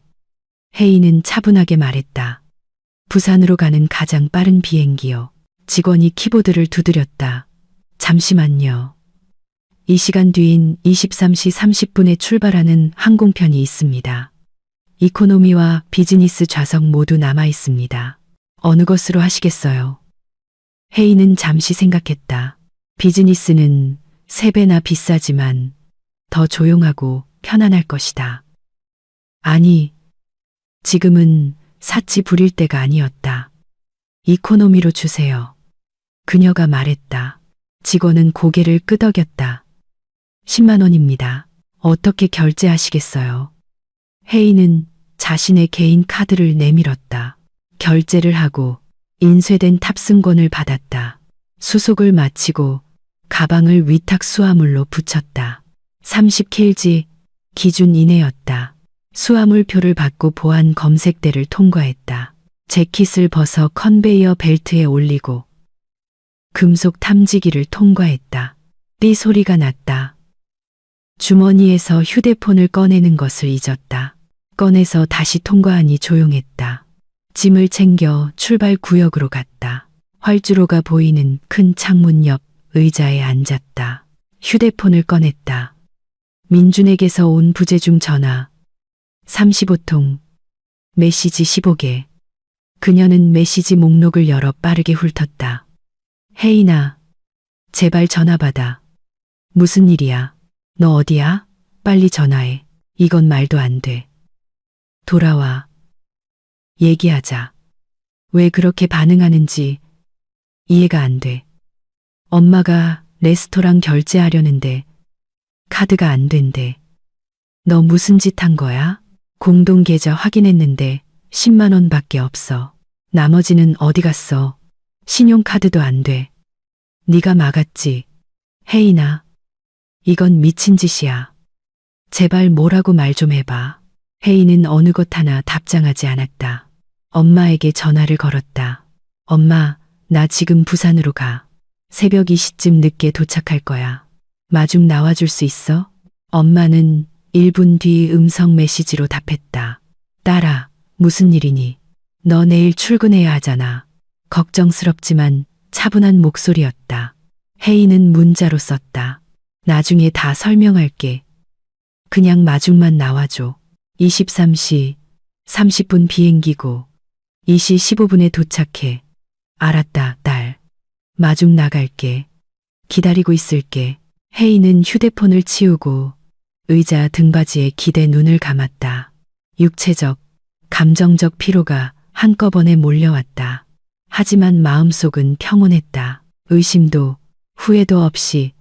혜인은 차분하게 말했다. 부산으로 가는 가장 빠른 비행기요. 직원이 키보드를 두드렸다. 잠시만요. 이 시간 뒤인 23시 30분에 출발하는 항공편이 있습니다. 이코노미와 비즈니스 좌석 모두 남아 있습니다. 어느 것으로 하시겠어요? 혜인은 잠시 생각했다. 비즈니스는 3배나 비싸지만 더 조용하고 편안할 것이다. 아니, 지금은 사치 부릴 때가 아니었다. 이코노미로 주세요. 그녀가 말했다. 직원은 고개를 끄덕였다. 10만 원입니다. 어떻게 결제하시겠어요? 혜인은 자신의 개인 카드를 내밀었다. 결제를 하고 인쇄된 탑승권을 받았다. 수속을 마치고 가방을 위탁 수화물로 붙였다. 30kg 기준 이내였다. 수화물표를 받고 보안 검색대를 통과했다. 재킷을 벗어 컨베이어 벨트에 올리고 금속 탐지기를 통과했다. 삐 소리가 났다. 주머니에서 휴대폰을 꺼내는 것을 잊었다. 꺼내서 다시 통과하니 조용했다. 짐을 챙겨 출발 구역으로 갔다. 활주로가 보이는 큰 창문 옆 의자에 앉았다. 휴대폰을 꺼냈다. 민준에게서 온 부재중 전화 35통, 메시지 15개. 그녀는 메시지 목록을 열어 빠르게 훑었다. 혜인아, 제발 전화 받아. 무슨 일이야? 너 어디야? 빨리 전화해. 이건 말도 안 돼. 돌아와. 얘기하자. 왜 그렇게 반응하는지 이해가 안 돼. 엄마가 레스토랑 결제하려는데 카드가 안 된대. 너 무슨 짓 한 거야? 공동 계좌 확인했는데 10만 원밖에 없어. 나머지는 어디 갔어? 신용카드도 안 돼. 네가 막았지. 혜인아, 이건 미친 짓이야. 제발 뭐라고 말 좀 해봐. 혜인은 어느 것 하나 답장하지 않았다. 엄마에게 전화를 걸었다. 엄마, 나 지금 부산으로 가. 새벽 2시쯤 늦게 도착할 거야. 마중 나와줄 수 있어? 엄마는 1분 뒤 음성 메시지로 답했다. 딸아, 무슨 일이니? 너 내일 출근해야 하잖아. 걱정스럽지만 차분한 목소리였다. 혜인은 문자로 썼다. 나중에 다 설명할게. 그냥 마중만 나와줘. 23시 30분 비행기고 2시 15분에 도착해. 알았다, 딸. 마중 나갈게. 기다리고 있을게. 혜인은 휴대폰을 치우고 의자 등받이에 기대 눈을 감았다. 육체적, 감정적 피로가 한꺼번에 몰려왔다. 하지만 마음속은 평온했다. 의심도 후회도 없이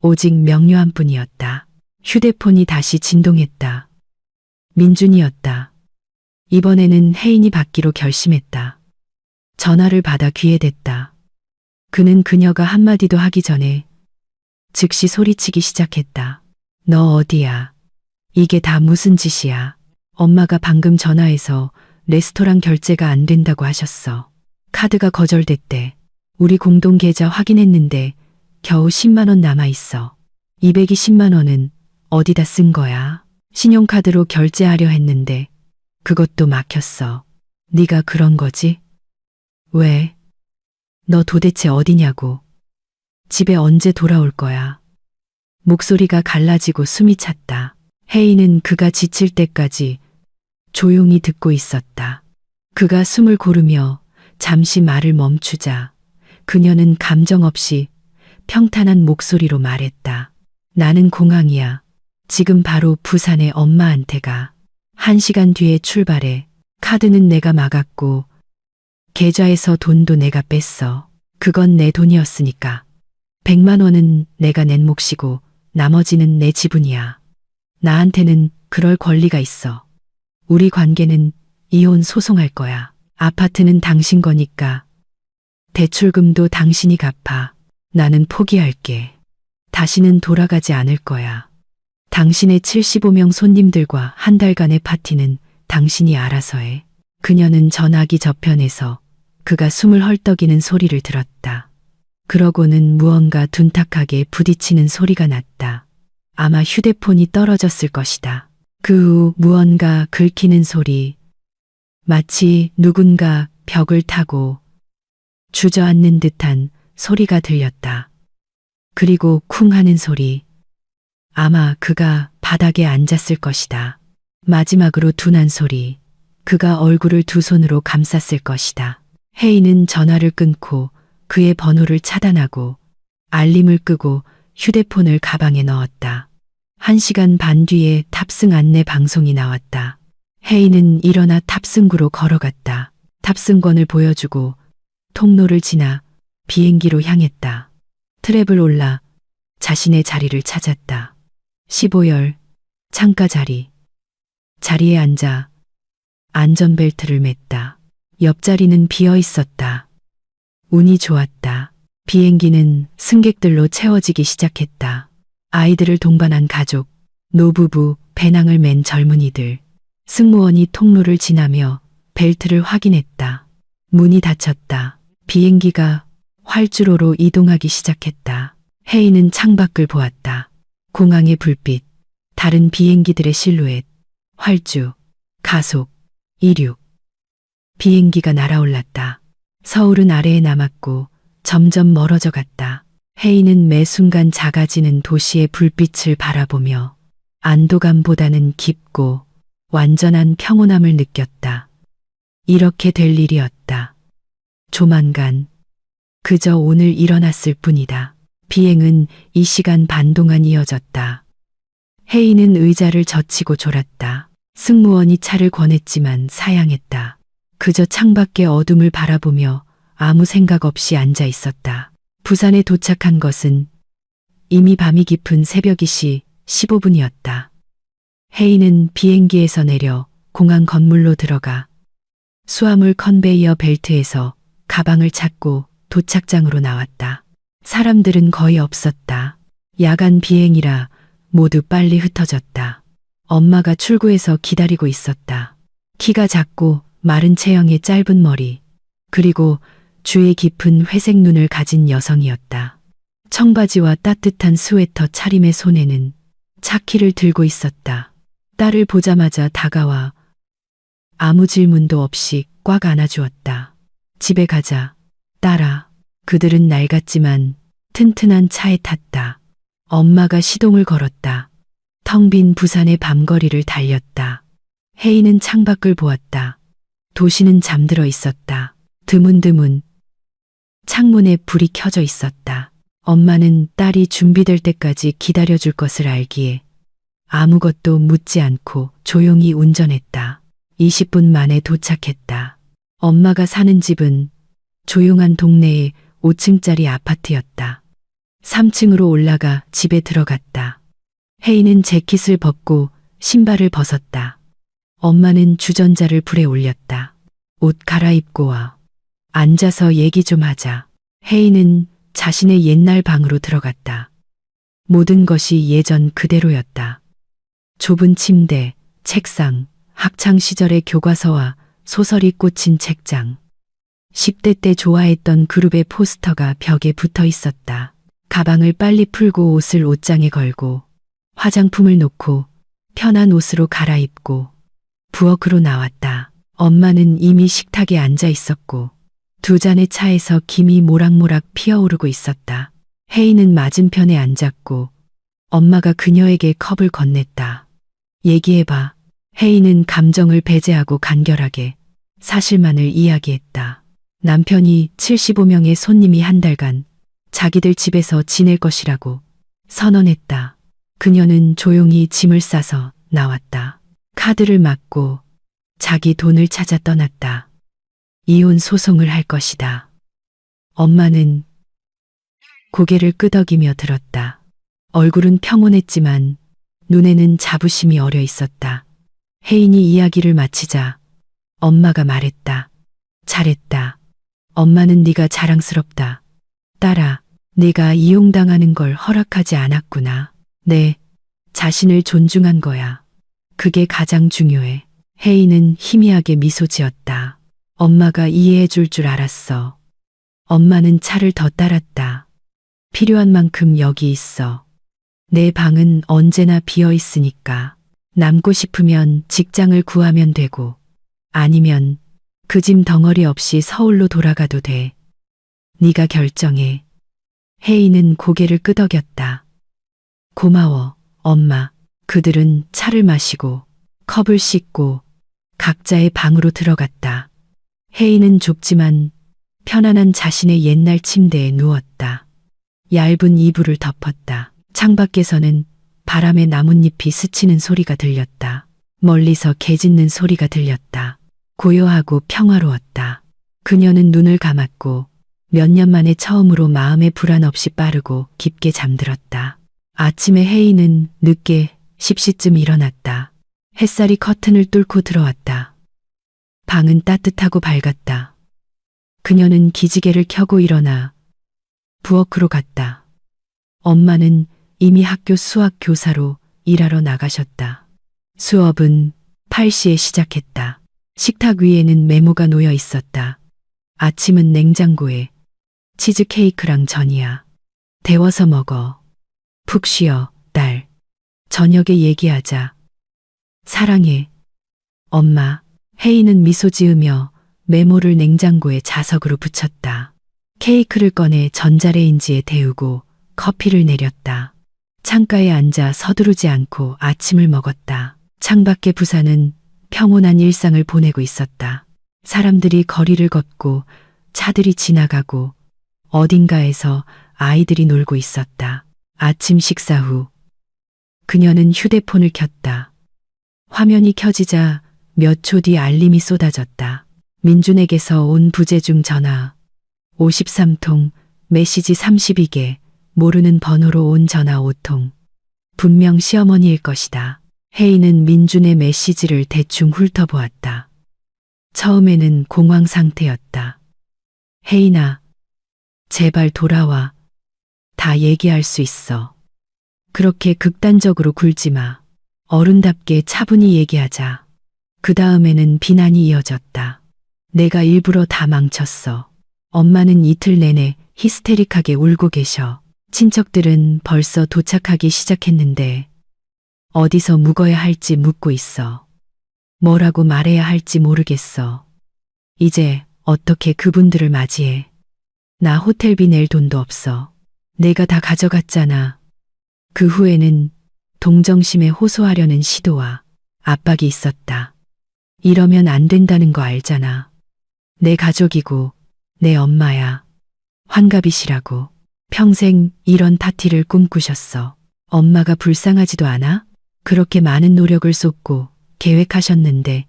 오직 명료한 뿐이었다. 휴대폰이 다시 진동했다. 민준이었다. 이번에는 혜인이 받기로 결심했다. 전화를 받아 귀에 댔다. 그는 그녀가 한마디도 하기 전에 즉시 소리치기 시작했다. 너 어디야? 이게 다 무슨 짓이야? 엄마가 방금 전화해서 레스토랑 결제가 안 된다고 하셨어. 카드가 거절됐대. 우리 공동 계좌 확인했는데 겨우 10만 원 남아 있어. 220만 원은 어디다 쓴 거야? 신용카드로 결제하려 했는데 그것도 막혔어. 네가 그런 거지? 왜? 너 도대체 어디냐고? 집에 언제 돌아올 거야? 목소리가 갈라지고 숨이 찼다. 혜인은 그가 지칠 때까지 조용히 듣고 있었다. 그가 숨을 고르며 잠시 말을 멈추자 그녀는 감정 없이 평탄한 목소리로 말했다. 나는 공항이야. 지금 바로 부산에 엄마한테 가. 1시간 뒤에 출발해. 카드는 내가 막았고 계좌에서 돈도 내가 뺐어. 그건 내 돈이었으니까. 100만 원은 내가 낸 몫이고 나머지는 내 지분이야. 나한테는 그럴 권리가 있어. 우리 관계는 이혼 소송할 거야. 아파트는 당신 거니까. 대출금도 당신이 갚아. 나는 포기할게. 다시는 돌아가지 않을 거야. 당신의 75명 손님들과 한 달간의 파티는 당신이 알아서 해. 그녀는 전화기 저편에서 그가 숨을 헐떡이는 소리를 들었다. 그러고는 무언가 둔탁하게 부딪히는 소리가 났다. 아마 휴대폰이 떨어졌을 것이다. 그 후 무언가 긁히는 소리, 마치 누군가 벽을 타고 주저앉는 듯한 소리가 들렸다. 그리고 쿵 하는 소리. 아마 그가 바닥에 앉았을 것이다. 마지막으로 둔한 소리. 그가 얼굴을 두 손으로 감쌌을 것이다. 혜인은 전화를 끊고 그의 번호를 차단하고 알림을 끄고 휴대폰을 가방에 넣었다. 1시간 반 뒤에 탑승 안내 방송이 나왔다. 혜인은 일어나 탑승구로 걸어갔다. 탑승권을 보여주고 통로를 지나 비행기로 향했다. 트랩을 올라 자신의 자리를 찾았다. 15열 창가 자리. 자리에 앉아 안전벨트를 맸다. 옆자리는 비어 있었다. 운이 좋았다. 비행기는 승객들로 채워지기 시작했다. 아이들을 동반한 가족, 노부부, 배낭을 맨 젊은이들. 승무원이 통로를 지나며 벨트를 확인했다. 문이 닫혔다. 비행기가 활주로로 이동하기 시작했다. 혜인은 창밖을 보았다. 공항의 불빛, 다른 비행기들의 실루엣, 활주, 가속, 이륙. 비행기가 날아올랐다. 서울은 아래에 남았고 점점 멀어져 갔다. 혜인은 매 순간 작아지는 도시의 불빛을 바라보며 안도감보다는 깊고 완전한 평온함을 느꼈다. 이렇게 될 일이었다. 조만간, 그저 오늘 일어났을 뿐이다. 비행은 2시간 반 동안 이어졌다. 혜인은 의자를 젖히고 졸았다. 승무원이 차를 권했지만 사양했다. 그저 창밖의 어둠을 바라보며 아무 생각 없이 앉아 있었다. 부산에 도착한 것은 이미 밤이 깊은 새벽 2시 15분이었다. 혜인은 비행기에서 내려 공항 건물로 들어가 수화물 컨베이어 벨트에서 가방을 찾고 도착장으로 나왔다. 사람들은 거의 없었다. 야간 비행이라 모두 빨리 흩어졌다. 엄마가 출구에서 기다리고 있었다. 키가 작고 마른 체형의 짧은 머리, 그리고 주의 깊은 회색 눈을 가진 여성이었다. 청바지와 따뜻한 스웨터 차림의 손에는 차키를 들고 있었다. 딸을 보자마자 다가와 아무 질문도 없이 꽉 안아주었다. 집에 가자, 딸아. 그들은 낡았지만 튼튼한 차에 탔다. 엄마가 시동을 걸었다. 텅 빈 부산의 밤거리를 달렸다. 혜인은 창밖을 보았다. 도시는 잠들어 있었다. 드문드문 창문에 불이 켜져 있었다. 엄마는 딸이 준비될 때까지 기다려줄 것을 알기에 아무것도 묻지 않고 조용히 운전했다. 20분 만에 도착했다. 엄마가 사는 집은 조용한 동네의 5층짜리 아파트였다. 3층으로 올라가 집에 들어갔다. 혜인은 재킷을 벗고 신발을 벗었다. 엄마는 주전자를 불에 올렸다. 옷 갈아입고 와. 앉아서 얘기 좀 하자. 혜인은 자신의 옛날 방으로 들어갔다. 모든 것이 예전 그대로였다. 좁은 침대, 책상, 학창 시절의 교과서와 소설이 꽂힌 책장. 10대 때 좋아했던 그룹의 포스터가 벽에 붙어 있었다. 가방을 빨리 풀고 옷을 옷장에 걸고 화장품을 놓고 편한 옷으로 갈아입고 부엌으로 나왔다. 엄마는 이미 식탁에 앉아 있었고 두 잔의 차에서 김이 모락모락 피어오르고 있었다. 혜인은 맞은편에 앉았고 엄마가 그녀에게 컵을 건넸다. 얘기해봐. 혜인은 감정을 배제하고 간결하게 사실만을 이야기했다. 남편이 75명의 손님이 한 달간 자기들 집에서 지낼 것이라고 선언했다. 그녀는 조용히 짐을 싸서 나왔다. 카드를 막고 자기 돈을 찾아 떠났다. 이혼 소송을 할 것이다. 엄마는 고개를 끄덕이며 들었다. 얼굴은 평온했지만 눈에는 자부심이 어려 있었다. 혜인이 이야기를 마치자 엄마가 말했다. 잘했다. 엄마는 네가 자랑스럽다. 딸아, 네가 이용당하는 걸 허락하지 않았구나. 네, 자신을 존중한 거야. 그게 가장 중요해. 혜인은 희미하게 미소 지었다. 엄마가 이해해 줄 줄 알았어. 엄마는 차를 더 따랐다. 필요한 만큼 여기 있어. 내 방은 언제나 비어 있으니까. 남고 싶으면 직장을 구하면 되고 아니면 그 짐 덩어리 없이 서울로 돌아가도 돼. 네가 결정해. 혜인은 고개를 끄덕였다. 고마워, 엄마. 그들은 차를 마시고 컵을 씻고 각자의 방으로 들어갔다. 혜인은 좁지만 편안한 자신의 옛날 침대에 누웠다. 얇은 이불을 덮었다. 창밖에서는 바람에 나뭇잎이 스치는 소리가 들렸다. 멀리서 개 짖는 소리가 들렸다. 고요하고 평화로웠다. 그녀는 눈을 감았고 몇 년 만에 처음으로 마음의 불안 없이 빠르고 깊게 잠들었다. 아침에 혜인은 늦게 10시쯤 일어났다. 햇살이 커튼을 뚫고 들어왔다. 방은 따뜻하고 밝았다. 그녀는 기지개를 켜고 일어나 부엌으로 갔다. 엄마는 이미 학교 수학 교사로 일하러 나가셨다. 수업은 8시에 시작했다. 식탁 위에는 메모가 놓여 있었다. 아침은 냉장고에 치즈케이크랑 전이야. 데워서 먹어. 푹 쉬어, 딸. 저녁에 얘기하자. 사랑해. 엄마. 혜인은 미소 지으며 메모를 냉장고에 자석으로 붙였다. 케이크를 꺼내 전자레인지에 데우고 커피를 내렸다. 창가에 앉아 서두르지 않고 아침을 먹었다. 창밖의 부산은 평온한 일상을 보내고 있었다. 사람들이 거리를 걷고 차들이 지나가고 어딘가에서 아이들이 놀고 있었다. 아침 식사 후 그녀는 휴대폰을 켰다. 화면이 켜지자 몇 초 뒤 알림이 쏟아졌다. 민준에게서 온 부재중 전화 53통, 메시지 32개, 모르는 번호로 온 전화 5통. 분명 시어머니일 것이다. 혜인은 민준의 메시지를 대충 훑어보았다. 처음에는 공황 상태였다. 혜인아, 제발 돌아와. 다 얘기할 수 있어. 그렇게 극단적으로 굴지 마. 어른답게 차분히 얘기하자. 그 다음에는 비난이 이어졌다. 내가 일부러 다 망쳤어. 엄마는 이틀 내내 히스테릭하게 울고 계셔. 친척들은 벌써 도착하기 시작했는데 어디서 묵어야 할지 묻고 있어. 뭐라고 말해야 할지 모르겠어. 이제 어떻게 그분들을 맞이해. 나 호텔비 낼 돈도 없어. 내가 다 가져갔잖아. 그 후에는 동정심에 호소하려는 시도와 압박이 있었다. 이러면 안 된다는 거 알잖아. 내 가족이고 내 엄마야. 환갑이시라고. 평생 이런 파티를 꿈꾸셨어. 엄마가 불쌍하지도 않아? 그렇게 많은 노력을 쏟고 계획하셨는데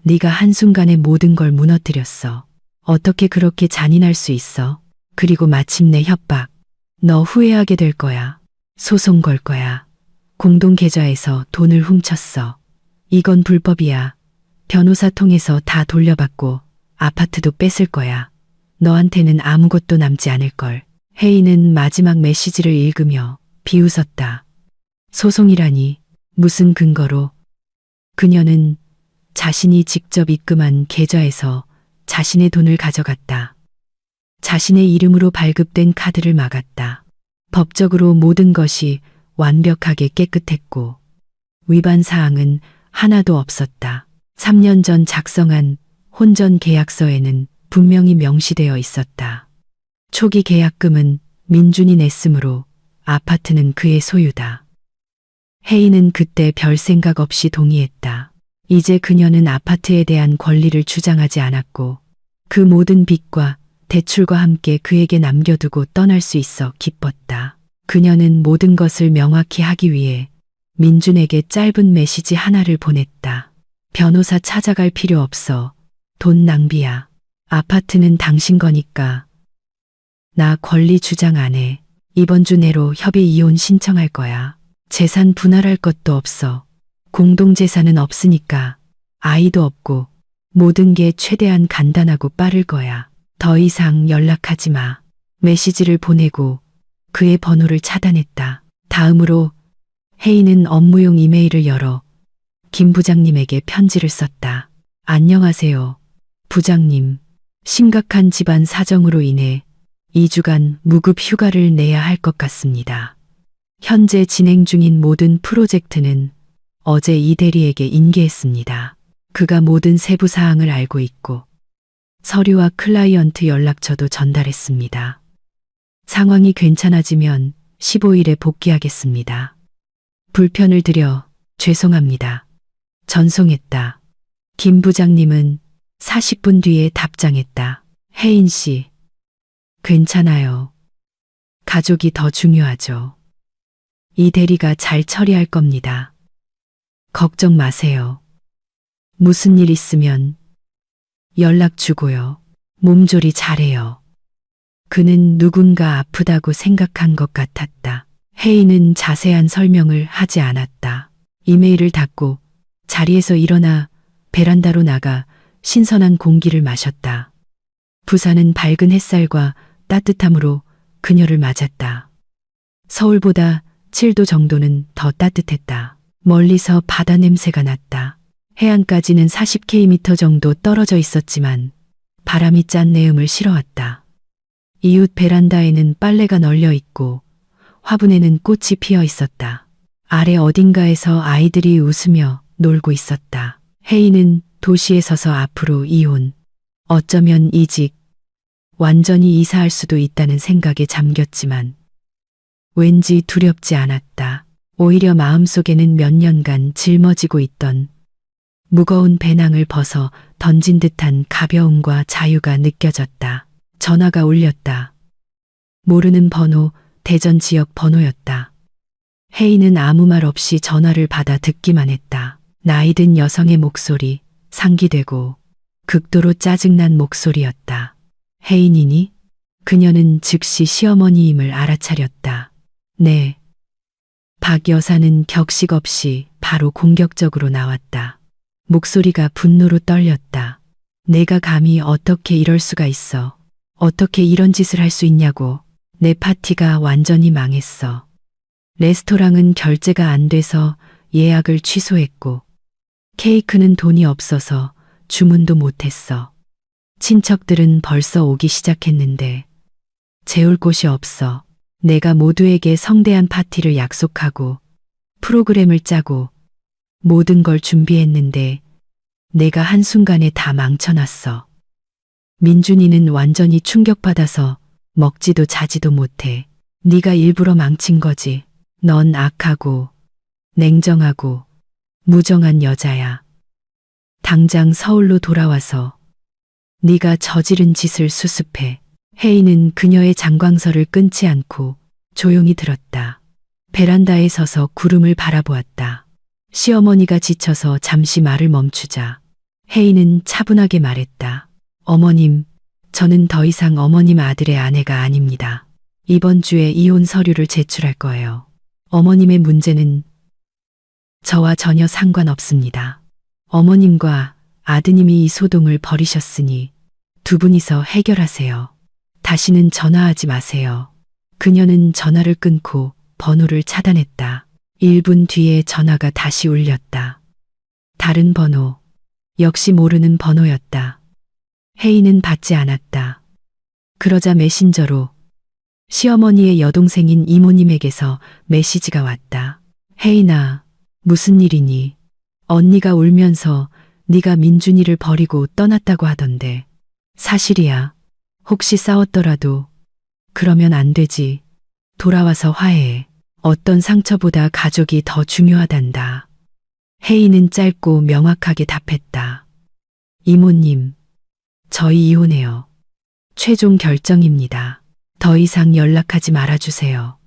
네가 한순간에 모든 걸 무너뜨렸어. 어떻게 그렇게 잔인할 수 있어? 그리고 마침내 협박. 너 후회하게 될 거야. 소송 걸 거야. 공동 계좌에서 돈을 훔쳤어. 이건 불법이야. 변호사 통해서 다 돌려받고 아파트도 뺏을 거야. 너한테는 아무것도 남지 않을 걸. 혜인은 마지막 메시지를 읽으며 비웃었다. 소송이라니 무슨 근거로? 그녀는 자신이 직접 입금한 계좌에서 자신의 돈을 가져갔다. 자신의 이름으로 발급된 카드를 막았다. 법적으로 모든 것이 완벽하게 깨끗했고 위반 사항은 하나도 없었다. 3년 전 작성한 혼전 계약서에는 분명히 명시되어 있었다. 초기 계약금은 민준이 냈으므로 아파트는 그의 소유다. 혜인은 그때 별 생각 없이 동의했다. 이제 그녀는 아파트에 대한 권리를 주장하지 않았고 그 모든 빚과 대출과 함께 그에게 남겨두고 떠날 수 있어 기뻤다. 그녀는 모든 것을 명확히 하기 위해 민준에게 짧은 메시지 하나를 보냈다. 변호사 찾아갈 필요 없어. 돈 낭비야. 아파트는 당신 거니까. 나 권리 주장 안 해. 이번 주 내로 협의 이혼 신청할 거야. 재산 분할할 것도 없어. 공동재산은 없으니까. 아이도 없고 모든 게 최대한 간단하고 빠를 거야. 더 이상 연락하지 마. 메시지를 보내고 그의 번호를 차단했다. 다음으로 혜인은 업무용 이메일을 열어 김 부장님에게 편지를 썼다. 안녕하세요. 부장님. 심각한 집안 사정으로 인해 2주간 무급 휴가를 내야 할 것 같습니다. 현재 진행 중인 모든 프로젝트는 어제 이 대리에게 인계했습니다. 그가 모든 세부 사항을 알고 있고 서류와 클라이언트 연락처도 전달했습니다. 상황이 괜찮아지면 15일에 복귀하겠습니다. 불편을 드려 죄송합니다. 전송했다. 김 부장님은 40분 뒤에 답장했다. 혜인 씨, 괜찮아요. 가족이 더 중요하죠. 이 대리가 잘 처리할 겁니다. 걱정 마세요. 무슨 일 있으면 연락 주고요. 몸조리 잘해요. 그는 누군가 아프다고 생각한 것 같았다. 혜인은 자세한 설명을 하지 않았다. 이메일을 닫고 자리에서 일어나 베란다로 나가 신선한 공기를 마셨다. 부산은 밝은 햇살과 따뜻함으로 그녀를 맞았다. 서울보다 7도 정도는 더 따뜻했다. 멀리서 바다 냄새가 났다. 해안까지는 40km 정도 떨어져 있었지만 바람이 짠 내음을 실어왔다. 이웃 베란다에는 빨래가 널려 있고 화분에는 꽃이 피어 있었다. 아래 어딘가에서 아이들이 웃으며 놀고 있었다. 혜인은 도시에 서서 앞으로 이혼, 어쩌면 이직, 완전히 이사할 수도 있다는 생각에 잠겼지만 왠지 두렵지 않았다. 오히려 마음속에는 몇 년간 짊어지고 있던 무거운 배낭을 벗어 던진 듯한 가벼움과 자유가 느껴졌다. 전화가 울렸다. 모르는 번호, 대전 지역 번호였다. 혜인은 아무 말 없이 전화를 받아 듣기만 했다. 나이든 여성의 목소리, 상기되고 극도로 짜증난 목소리였다. 혜인이니? 그녀는 즉시 시어머니임을 알아차렸다. 네. 박 여사는 격식 없이 바로 공격적으로 나왔다. 목소리가 분노로 떨렸다. 내가 감히 어떻게 이럴 수가 있어. 어떻게 이런 짓을 할 수 있냐고. 내 파티가 완전히 망했어. 레스토랑은 결제가 안 돼서 예약을 취소했고, 케이크는 돈이 없어서 주문도 못했어. 친척들은 벌써 오기 시작했는데, 재울 곳이 없어. 내가 모두에게 성대한 파티를 약속하고, 프로그램을 짜고, 모든 걸 준비했는데, 내가 한순간에 다 망쳐놨어. 민준이는 완전히 충격받아서 먹지도 자지도 못해. 네가 일부러 망친 거지. 넌 악하고 냉정하고 무정한 여자야. 당장 서울로 돌아와서 네가 저지른 짓을 수습해. 혜인은 그녀의 장광설을 끊지 않고 조용히 들었다. 베란다에 서서 구름을 바라보았다. 시어머니가 지쳐서 잠시 말을 멈추자 혜인은 차분하게 말했다. 어머님, 저는 더 이상 어머님 아들의 아내가 아닙니다. 이번 주에 이혼 서류를 제출할 거예요. 어머님의 문제는 저와 전혀 상관없습니다. 어머님과 아드님이 이 소동을 벌이셨으니 두 분이서 해결하세요. 다시는 전화하지 마세요. 그녀는 전화를 끊고 번호를 차단했다. 1분 뒤에 전화가 다시 울렸다. 다른 번호, 역시 모르는 번호였다. 혜인은 받지 않았다. 그러자 메신저로 시어머니의 여동생인 이모님에게서 메시지가 왔다. 혜인아, 무슨 일이니? 언니가 울면서 네가 민준이를 버리고 떠났다고 하던데. 사실이야. 혹시 싸웠더라도 그러면 안 되지. 돌아와서 화해해. 어떤 상처보다 가족이 더 중요하단다. 혜인은 짧고 명확하게 답했다. 이모님, 저희 이혼해요. 최종 결정입니다. 더 이상 연락하지 말아주세요.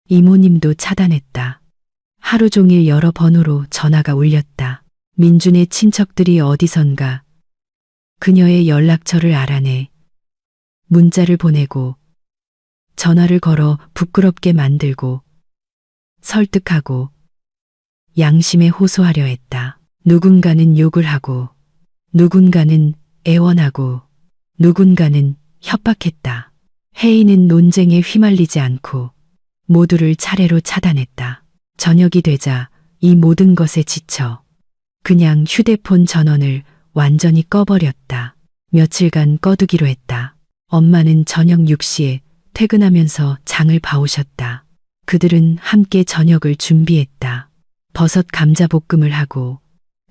이모님도 차단했다. 하루 종일 여러 번호로 전화가 울렸다. 민준의 친척들이 어디선가 그녀의 연락처를 알아내 문자를 보내고 전화를 걸어 부끄럽게 만들고 설득하고 양심에 호소하려 했다. 누군가는 욕을 하고 누군가는 애원하고 누군가는 협박했다. 혜인은 논쟁에 휘말리지 않고 모두를 차례로 차단했다. 저녁이 되자 이 모든 것에 지쳐 그냥 휴대폰 전원을 완전히 꺼버렸다. 며칠간 꺼두기로 했다. 엄마는 저녁 6시에 퇴근하면서 장을 봐오셨다. 그들은 함께 저녁을 준비했다. 버섯 감자볶음을 하고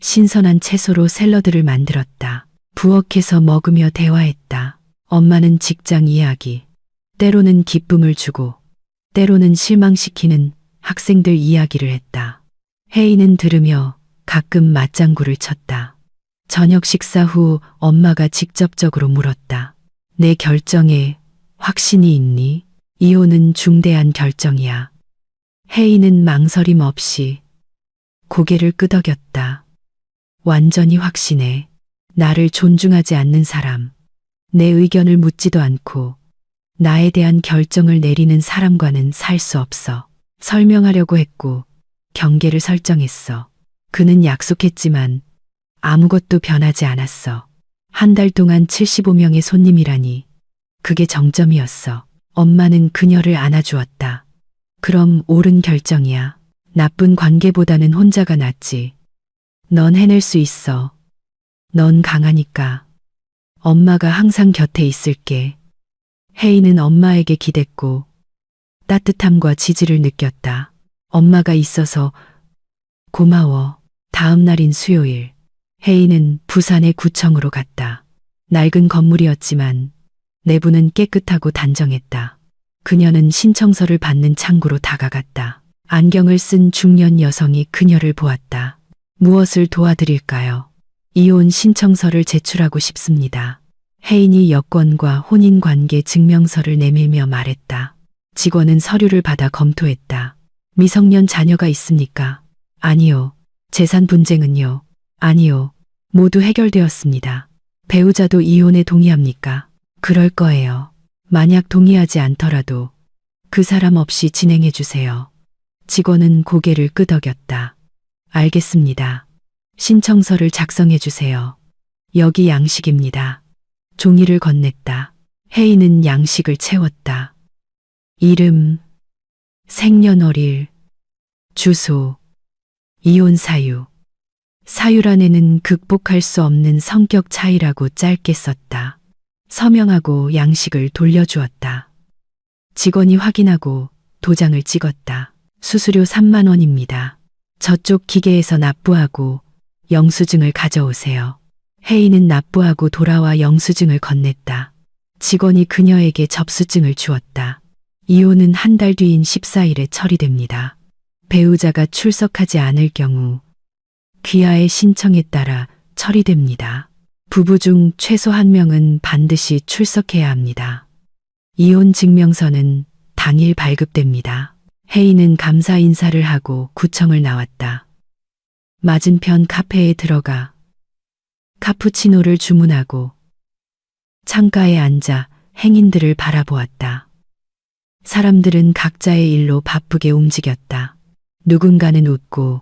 신선한 채소로 샐러드를 만들었다. 부엌에서 먹으며 대화했다. 엄마는 직장 이야기, 때로는 기쁨을 주고 때로는 실망시키는 학생들 이야기를 했다. 혜인은 들으며 가끔 맞장구를 쳤다. 저녁 식사 후 엄마가 직접적으로 물었다. 내 결정에 확신이 있니? 이혼은 중대한 결정이야. 혜인은 망설임 없이 고개를 끄덕였다. 완전히 확신해. 나를 존중하지 않는 사람, 내 의견을 묻지도 않고 나에 대한 결정을 내리는 사람과는 살 수 없어. 설명하려고 했고 경계를 설정했어. 그는 약속했지만 아무것도 변하지 않았어. 한 달 동안 75명의 손님이라니 그게 정점이었어. 엄마는 그녀를 안아주었다. 그럼 옳은 결정이야. 나쁜 관계보다는 혼자가 낫지. 넌 해낼 수 있어. 넌 강하니까. 엄마가 항상 곁에 있을게. 혜인은 엄마에게 기댔고 따뜻함과 지지를 느꼈다. 엄마가 있어서 고마워. 다음 날인 수요일, 혜인은 부산의 구청으로 갔다. 낡은 건물이었지만 내부는 깨끗하고 단정했다. 그녀는 신청서를 받는 창구로 다가갔다. 안경을 쓴 중년 여성이 그녀를 보았다. 무엇을 도와드릴까요? 이혼 신청서를 제출하고 싶습니다. 혜인이 여권과 혼인관계 증명서를 내밀며 말했다. 직원은 서류를 받아 검토했다. 미성년 자녀가 있습니까? 아니요. 재산 분쟁은요? 아니요. 모두 해결되었습니다. 배우자도 이혼에 동의합니까? 그럴 거예요. 만약 동의하지 않더라도 그 사람 없이 진행해 주세요. 직원은 고개를 끄덕였다. 알겠습니다. 신청서를 작성해 주세요. 여기 양식입니다. 종이를 건넸다. 혜인은 양식을 채웠다. 이름, 생년월일, 주소, 이혼 사유. 사유란에는 극복할 수 없는 성격 차이라고 짧게 썼다. 서명하고 양식을 돌려주었다. 직원이 확인하고 도장을 찍었다. 수수료 3만 원입니다. 저쪽 기계에서 납부하고 영수증을 가져오세요. 혜인은 납부하고 돌아와 영수증을 건넸다. 직원이 그녀에게 접수증을 주었다. 이혼은 한 달 뒤인 14일에 처리됩니다. 배우자가 출석하지 않을 경우 귀하의 신청에 따라 처리됩니다. 부부 중 최소 한 명은 반드시 출석해야 합니다. 이혼 증명서는 당일 발급됩니다. 혜인은 감사 인사를 하고 구청을 나왔다. 맞은편 카페에 들어가 카푸치노를 주문하고 창가에 앉아 행인들을 바라보았다. 사람들은 각자의 일로 바쁘게 움직였다. 누군가는 웃고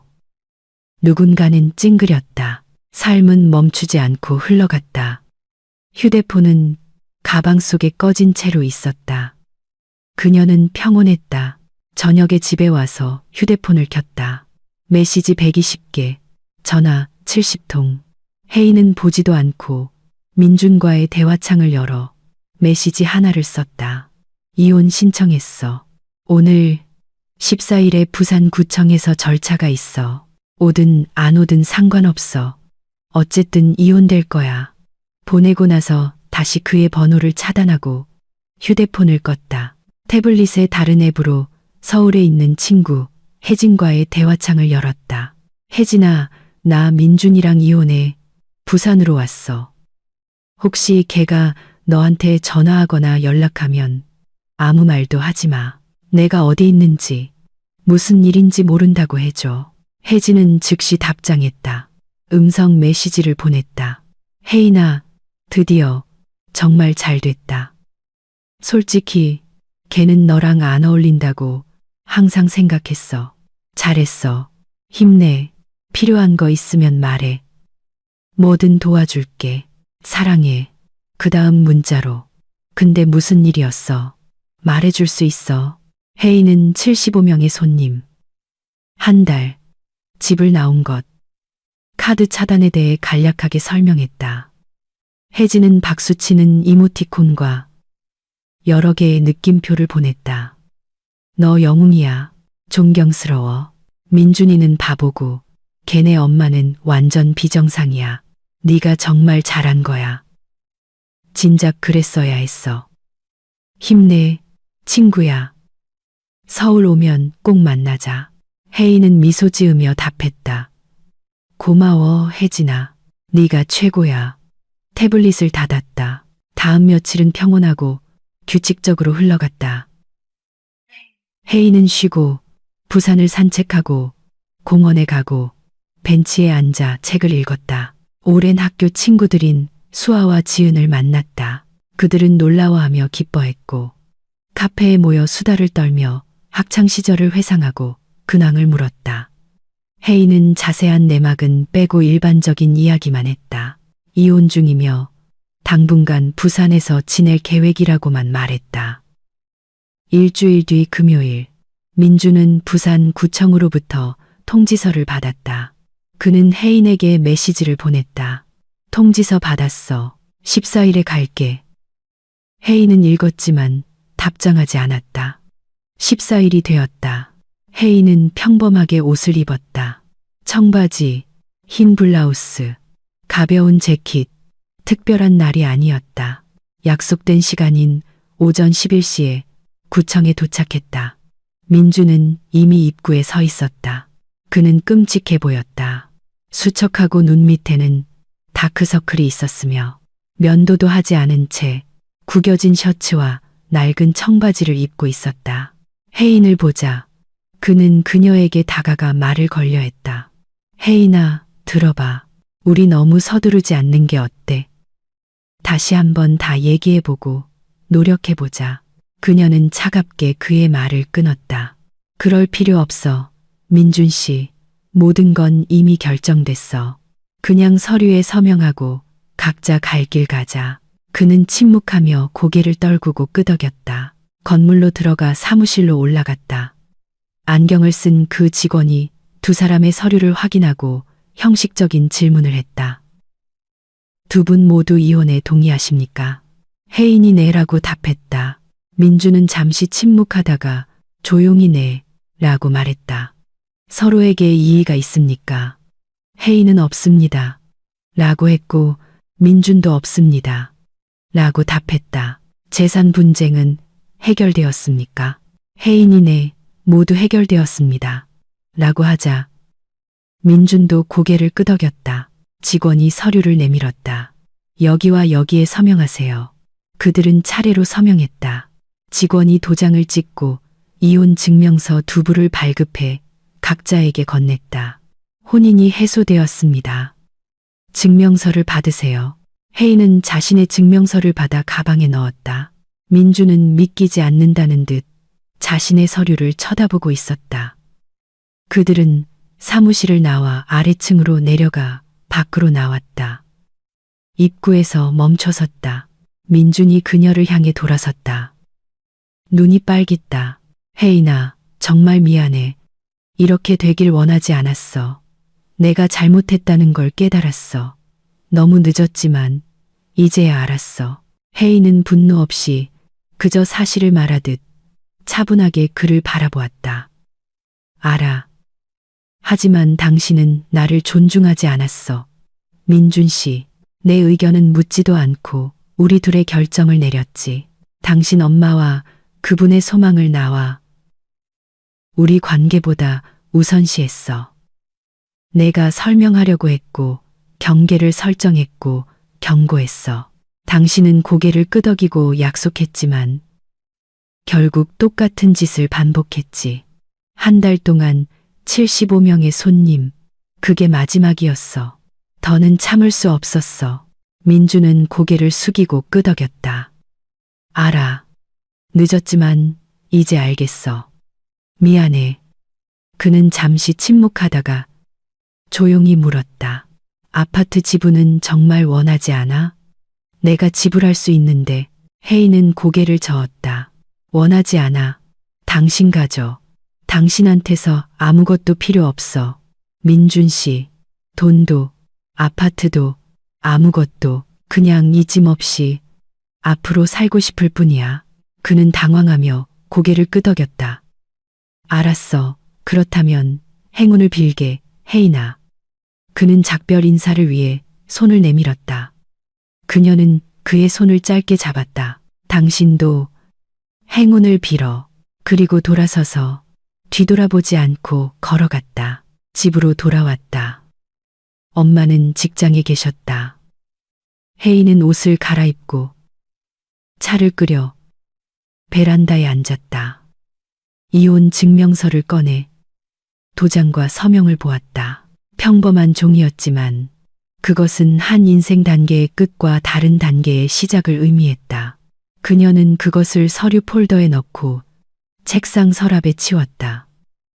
누군가는 찡그렸다. 삶은 멈추지 않고 흘러갔다. 휴대폰은 가방 속에 꺼진 채로 있었다. 그녀는 평온했다. 저녁에 집에 와서 휴대폰을 켰다. 메시지 120개, 전화 70통. 혜인은 보지도 않고 민준과의 대화창을 열어 메시지 하나를 썼다. 이혼 신청했어. 오늘 14일에 부산구청에서 절차가 있어. 오든 안 오든 상관없어. 어쨌든 이혼될 거야. 보내고 나서 다시 그의 번호를 차단하고 휴대폰을 껐다. 태블릿의 다른 앱으로 서울에 있는 친구 혜진과의 대화창을 열었다. 혜진아, 나 민준이랑 이혼해. 부산으로 왔어. 혹시 걔가 너한테 전화하거나 연락하면 아무 말도 하지 마. 내가 어디 있는지, 무슨 일인지 모른다고 해줘. 혜진은 즉시 답장했다. 음성 메시지를 보냈다. 혜인아, 드디어 정말 잘 됐다. 솔직히 걔는 너랑 안 어울린다고 항상 생각했어. 잘했어. 힘내. 필요한 거 있으면 말해. 뭐든 도와줄게. 사랑해. 그 다음 문자로. 근데 무슨 일이었어? 말해줄 수 있어. 혜인은 75명의 손님. 한 달. 집을 나온 것. 카드 차단에 대해 간략하게 설명했다. 혜진은 박수치는 이모티콘과 여러 개의 느낌표를 보냈다. 너 영웅이야. 존경스러워. 민준이는 바보고 걔네 엄마는 완전 비정상이야. 네가 정말 잘한 거야. 진작 그랬어야 했어. 힘내, 친구야. 서울 오면 꼭 만나자. 혜인은 미소 지으며 답했다. 고마워, 혜진아. 네가 최고야. 태블릿을 닫았다. 다음 며칠은 평온하고 규칙적으로 흘러갔다. 혜인은 쉬고 부산을 산책하고 공원에 가고 벤치에 앉아 책을 읽었다. 오랜 학교 친구들인 수아와 지은을 만났다. 그들은 놀라워하며 기뻐했고 카페에 모여 수다를 떨며 학창시절을 회상하고 근황을 물었다. 혜인은 자세한 내막은 빼고 일반적인 이야기만 했다. 이혼 중이며 당분간 부산에서 지낼 계획이라고만 말했다. 일주일 뒤 금요일, 민주는 부산 구청으로부터 통지서를 받았다. 그는 혜인에게 메시지를 보냈다. 통지서 받았어. 14일에 갈게. 혜인은 읽었지만 답장하지 않았다. 14일이 되었다. 혜인은 평범하게 옷을 입었다. 청바지, 흰 블라우스, 가벼운 재킷, 특별한 날이 아니었다. 약속된 시간인 오전 11시에 구청에 도착했다. 민주는 이미 입구에 서 있었다. 그는 끔찍해 보였다. 수척하고 눈 밑에는 다크서클이 있었으며 면도도 하지 않은 채 구겨진 셔츠와 낡은 청바지를 입고 있었다. 혜인을 보자 그는 그녀에게 다가가 말을 걸려 했다. 혜인아, 들어봐. 우리 너무 서두르지 않는 게 어때? 다시 한번 다 얘기해보고 노력해보자. 그녀는 차갑게 그의 말을 끊었다. 그럴 필요 없어. 민준 씨, 모든 건 이미 결정됐어. 그냥 서류에 서명하고 각자 갈 길 가자. 그는 침묵하며 고개를 떨구고 끄덕였다. 건물로 들어가 사무실로 올라갔다. 안경을 쓴 그 직원이 두 사람의 서류를 확인하고 형식적인 질문을 했다. 두 분 모두 이혼에 동의하십니까? 혜인이 네라고 답했다. 민주는 잠시 침묵하다가 조용히 네 라고 말했다. 서로에게 이의가 있습니까? 혜인은 없습니다. 라고 했고 민준도 없습니다. 라고 답했다. 재산 분쟁은 해결되었습니까? 혜인이 네, 모두 해결되었습니다. 라고 하자 민준도 고개를 끄덕였다. 직원이 서류를 내밀었다. 여기와 여기에 서명하세요. 그들은 차례로 서명했다. 직원이 도장을 찍고 이혼 증명서 두 부를 발급해 각자에게 건넸다. 혼인이 해소되었습니다. 증명서를 받으세요. 혜인은 자신의 증명서를 받아 가방에 넣었다. 민주는 믿기지 않는다는 듯 자신의 서류를 쳐다보고 있었다. 그들은 사무실을 나와 아래층으로 내려가 밖으로 나왔다. 입구에서 멈춰섰다. 민준이 그녀를 향해 돌아섰다. 눈이 빨갰다. 혜인아, 정말 미안해. 이렇게 되길 원하지 않았어. 내가 잘못했다는 걸 깨달았어. 너무 늦었지만 이제야 알았어. 혜인은 분노 없이 그저 사실을 말하듯 차분하게 그를 바라보았다. 알아. 하지만 당신은 나를 존중하지 않았어. 민준 씨, 내 의견은 묻지도 않고 우리 둘의 결정을 내렸지. 당신 엄마와 그분의 소망을 나와 우리 관계보다 우선시했어. 내가 설명하려고 했고 경계를 설정했고 경고했어. 당신은 고개를 끄덕이고 약속했지만 결국 똑같은 짓을 반복했지. 한 달 동안 75명의 손님, 그게 마지막이었어. 더는 참을 수 없었어. 민주는 고개를 숙이고 끄덕였다. 알아. 늦었지만 이제 알겠어. 미안해. 그는 잠시 침묵하다가 조용히 물었다. 아파트 지분은 정말 원하지 않아? 내가 지불할 수 있는데. 혜인은 고개를 저었다. 원하지 않아. 당신 가져. 당신한테서 아무것도 필요 없어. 민준 씨, 돈도, 아파트도, 아무것도, 그냥 이 짐 없이 앞으로 살고 싶을 뿐이야. 그는 당황하며 고개를 끄덕였다. 알았어. 그렇다면 행운을 빌게, 혜인아. 그는 작별 인사를 위해 손을 내밀었다. 그녀는 그의 손을 짧게 잡았다. 당신도 행운을 빌어. 그리고 돌아서서 뒤돌아보지 않고 걸어갔다. 집으로 돌아왔다. 엄마는 직장에 계셨다. 혜인은 옷을 갈아입고 차를 끓여 베란다에 앉았다. 이혼 증명서를 꺼내 도장과 서명을 보았다. 평범한 종이였지만 그것은 한 인생 단계의 끝과 다른 단계의 시작을 의미했다. 그녀는 그것을 서류 폴더에 넣고 책상 서랍에 치웠다.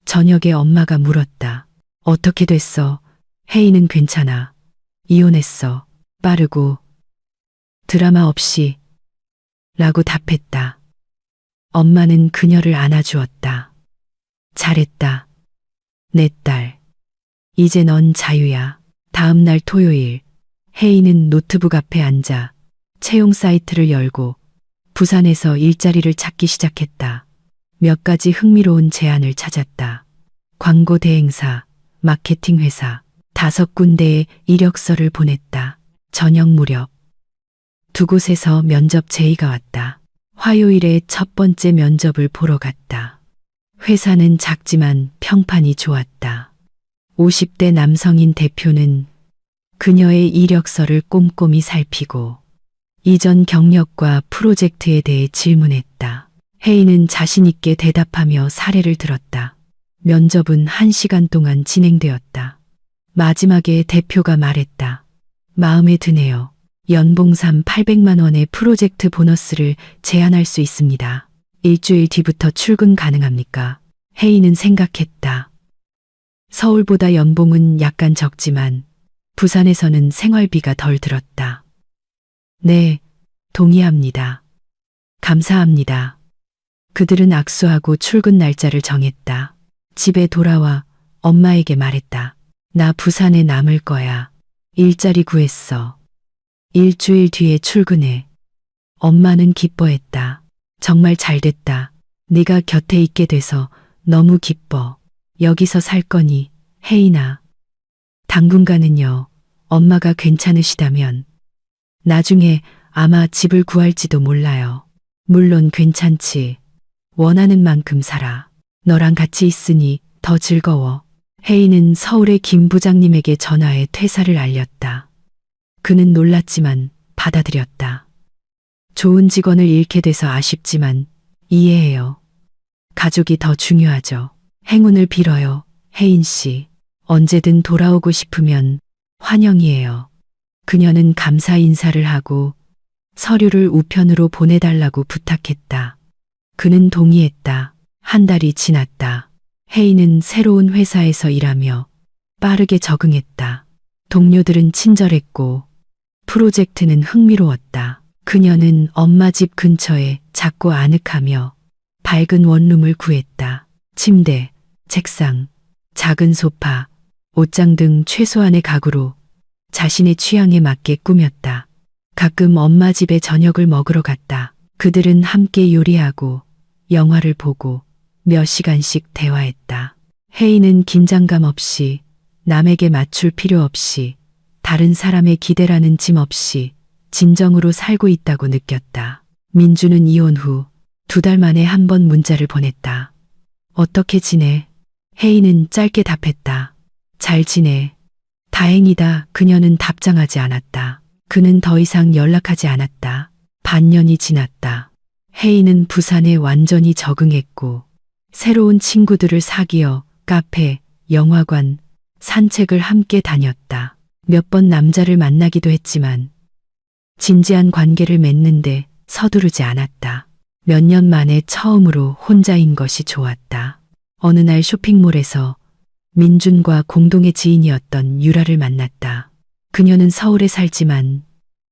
저녁에 엄마가 물었다. 어떻게 됐어? 혜인은 괜찮아. 이혼했어. 빠르고 드라마 없이 라고 답했다. 엄마는 그녀를 안아주었다. 잘했다. 내 딸. 이제 넌 자유야. 다음 날 토요일, 혜인은 노트북 앞에 앉아 채용 사이트를 열고 부산에서 일자리를 찾기 시작했다. 몇 가지 흥미로운 제안을 찾았다. 광고 대행사, 마케팅 회사, 5군데의 이력서를 보냈다. 저녁 무렵 두 곳에서 면접 제의가 왔다. 화요일에 첫 번째 면접을 보러 갔다. 회사는 작지만 평판이 좋았다. 50대 남성인 대표는 그녀의 이력서를 꼼꼼히 살피고 이전 경력과 프로젝트에 대해 질문했다. 혜인은 자신 있게 대답하며 사례를 들었다. 면접은 1시간 동안 진행되었다. 마지막에 대표가 말했다. 마음에 드네요. 연봉 800만 원의 프로젝트 보너스를 제안할 수 있습니다. 일주일 뒤부터 출근 가능합니까? 혜인은 생각했다. 서울보다 연봉은 약간 적지만 부산에서는 생활비가 덜 들었다. 네, 동의합니다. 감사합니다. 그들은 악수하고 출근 날짜를 정했다. 집에 돌아와 엄마에게 말했다. 나 부산에 남을 거야. 일자리 구했어. 일주일 뒤에 출근해. 엄마는 기뻐했다. 정말 잘 됐다. 네가 곁에 있게 돼서 너무 기뻐. 여기서 살 거니, 혜인아. 당분간은요, 엄마가 괜찮으시다면 나중에 아마 집을 구할지도 몰라요. 물론 괜찮지. 원하는 만큼 살아. 너랑 같이 있으니 더 즐거워. 혜인은 서울의 김 부장님에게 전화해 퇴사를 알렸다. 그는 놀랐지만 받아들였다. 좋은 직원을 잃게 돼서 아쉽지만 이해해요. 가족이 더 중요하죠. 행운을 빌어요, 혜인 씨. 언제든 돌아오고 싶으면 환영이에요. 그녀는 감사 인사를 하고 서류를 우편으로 보내달라고 부탁했다. 그는 동의했다. 한 달이 지났다. 혜인은 새로운 회사에서 일하며 빠르게 적응했다. 동료들은 친절했고 프로젝트는 흥미로웠다. 그녀는 엄마 집 근처에 작고 아늑하며 밝은 원룸을 구했다. 침대, 책상, 작은 소파, 옷장 등 최소한의 가구로 자신의 취향에 맞게 꾸몄다. 가끔 엄마 집에 저녁을 먹으러 갔다. 그들은 함께 요리하고 영화를 보고 몇 시간씩 대화했다. 혜인은 긴장감 없이, 남에게 맞출 필요 없이, 다른 사람의 기대라는 짐 없이 진정으로 살고 있다고 느꼈다. 민주는 이혼 후 2달 만에 한 번 문자를 보냈다. 어떻게 지내? 혜인은 짧게 답했다. 잘 지내. 다행이다. 그녀는 답장하지 않았다. 그는 더 이상 연락하지 않았다. 반년이 지났다. 혜인은 부산에 완전히 적응했고 새로운 친구들을 사귀어 카페, 영화관, 산책을 함께 다녔다. 몇 번 남자를 만나기도 했지만 진지한 관계를 맺는데 서두르지 않았다. 몇 년 만에 처음으로 혼자인 것이 좋았다. 어느 날 쇼핑몰에서 민준과 공동의 지인이었던 유라를 만났다. 그녀는 서울에 살지만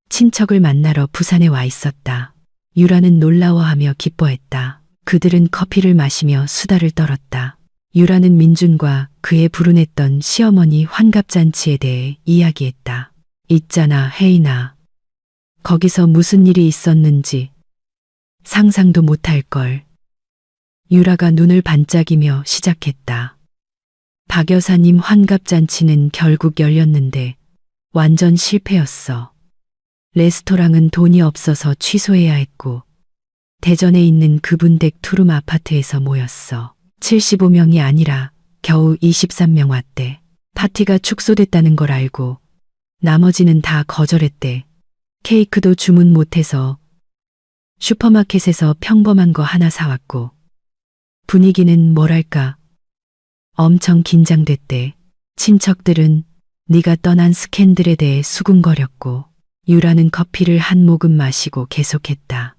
친척을 만나러 부산에 와 있었다. 유라는 놀라워하며 기뻐했다. 그들은 커피를 마시며 수다를 떨었다. 유라는 민준과 그의 불운했던 시어머니 환갑잔치에 대해 이야기했다. 있잖아, 혜인아. 거기서 무슨 일이 있었는지 상상도 못할 걸. 유라가 눈을 반짝이며 시작했다. 박 여사님 환갑잔치는 결국 열렸는데 완전 실패였어. 레스토랑은 돈이 없어서 취소해야 했고 대전에 있는 그분 댁 투룸 아파트에서 모였어. 75명이 아니라 겨우 23명 왔대. 파티가 축소됐다는 걸 알고 나머지는 다 거절했대. 케이크도 주문 못해서 슈퍼마켓에서 평범한 거 하나 사왔고 분위기는 뭐랄까 엄청 긴장됐대. 친척들은 네가 떠난 스캔들에 대해 수군거렸고 유라는 커피를 한 모금 마시고 계속했다.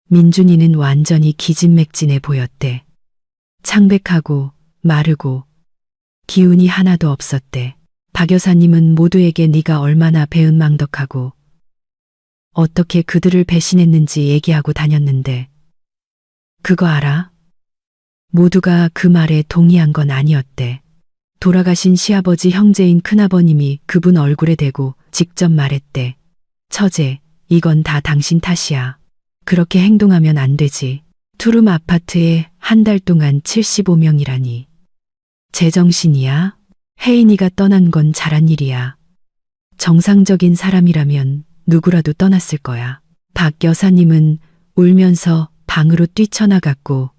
민준이는 완전히 기진맥진해 보였대. 창백하고 마르고 기운이 하나도 없었대. 박 여사님은 모두에게 네가 얼마나 배은망덕하고 어떻게 그들을 배신했는지 얘기하고 다녔는데 그거 알아? 모두가 그 말에 동의한 건 아니었대. 돌아가신 시아버지 형제인 큰아버님이 그분 얼굴에 대고 직접 말했대. 처제, 이건 다 당신 탓이야. 그렇게 행동하면 안 되지. 투룸 아파트에 한 달 동안 75명이라니. 제정신이야? 혜인이가 떠난 건 잘한 일이야. 정상적인 사람이라면 누구라도 떠났을 거야. 박 여사님은 울면서 방으로 뛰쳐나갔고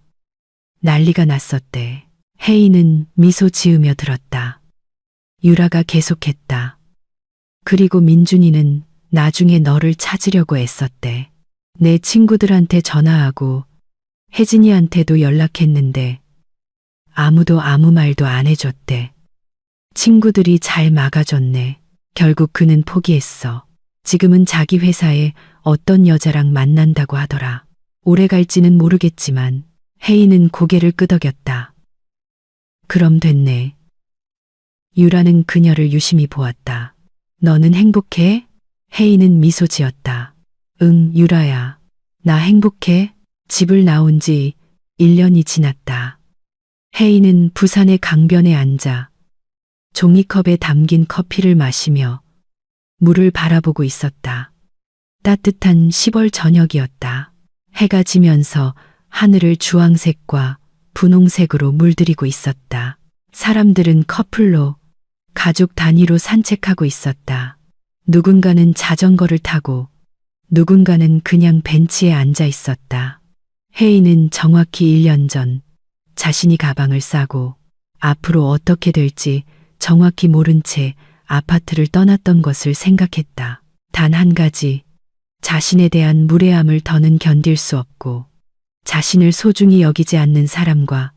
난리가 났었대. 혜인은 미소 지으며 들었다. 유라가 계속했다. 그리고 민준이는 나중에 너를 찾으려고 애썼대. 내 친구들한테 전화하고 혜진이한테도 연락했는데 아무도 아무 말도 안 해줬대. 친구들이 잘 막아줬네. 결국 그는 포기했어. 지금은 자기 회사에 어떤 여자랑 만난다고 하더라. 오래 갈지는 모르겠지만 혜인은 고개를 끄덕였다. 그럼 됐네. 유라는 그녀를 유심히 보았다. 너는 행복해? 혜인은 미소 지었다. 응, 유라야. 나 행복해. 집을 나온 지 1년이 지났다. 혜인은 부산의 강변에 앉아 종이컵에 담긴 커피를 마시며 물을 바라보고 있었다. 따뜻한 10월 저녁이었다. 해가 지면서 하늘을 주황색과 분홍색으로 물들이고 있었다. 사람들은 커플로 가족 단위로 산책하고 있었다. 누군가는 자전거를 타고 누군가는 그냥 벤치에 앉아 있었다. 혜인은 정확히 1년 전 자신이 가방을 싸고 앞으로 어떻게 될지 정확히 모른 채 아파트를 떠났던 것을 생각했다. 단 한 가지, 자신에 대한 무례함을 더는 견딜 수 없고 자신을 소중히 여기지 않는 사람과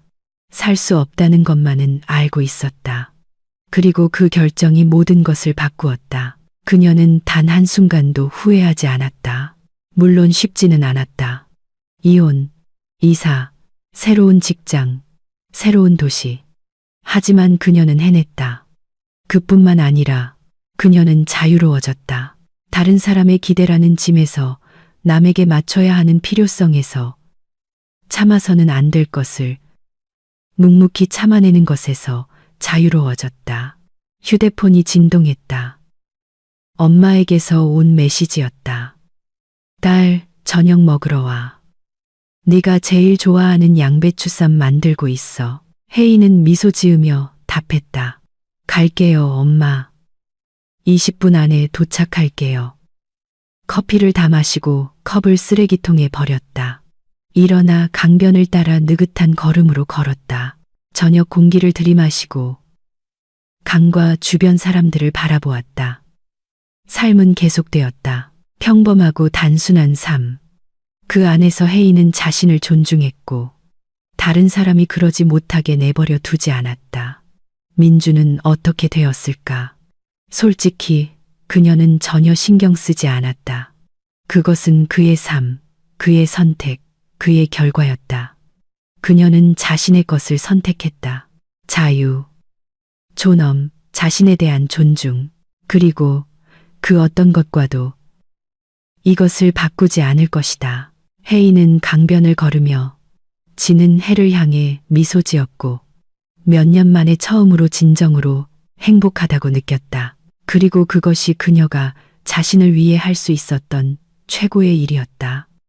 살 수 없다는 것만은 알고 있었다. 그리고 그 결정이 모든 것을 바꾸었다. 그녀는 단 한순간도 후회하지 않았다. 물론 쉽지는 않았다. 이혼, 이사, 새로운 직장, 새로운 도시. 하지만 그녀는 해냈다. 그뿐만 아니라 그녀는 자유로워졌다. 다른 사람의 기대라는 짐에서, 남에게 맞춰야 하는 필요성에서, 참아서는 안 될 것을 묵묵히 참아내는 것에서 자유로워졌다. 휴대폰이 진동했다. 엄마에게서 온 메시지였다. 딸, 저녁 먹으러 와. 네가 제일 좋아하는 양배추쌈 만들고 있어. 혜인은 미소 지으며 답했다. 갈게요, 엄마. 20분 안에 도착할게요. 커피를 다 마시고 컵을 쓰레기통에 버렸다. 일어나 강변을 따라 느긋한 걸음으로 걸었다. 저녁 공기를 들이마시고 강과 주변 사람들을 바라보았다. 삶은 계속되었다. 평범하고 단순한 삶. 그 안에서 혜인은 자신을 존중했고 다른 사람이 그러지 못하게 내버려 두지 않았다. 민주는 어떻게 되었을까? 솔직히 그녀는 전혀 신경 쓰지 않았다. 그것은 그의 삶, 그의 선택, 그의 결과였다. 그녀는 자신의 것을 선택했다. 자유, 존엄, 자신에 대한 존중, 그리고 그 어떤 것과도 이것을 바꾸지 않을 것이다. 혜인은 강변을 걸으며 지는 해를 향해 미소 지었고 몇 년 만에 처음으로 진정으로 행복하다고 느꼈다. 그리고 그것이 그녀가 자신을 위해 할 수 있었던 최고의 일이었다.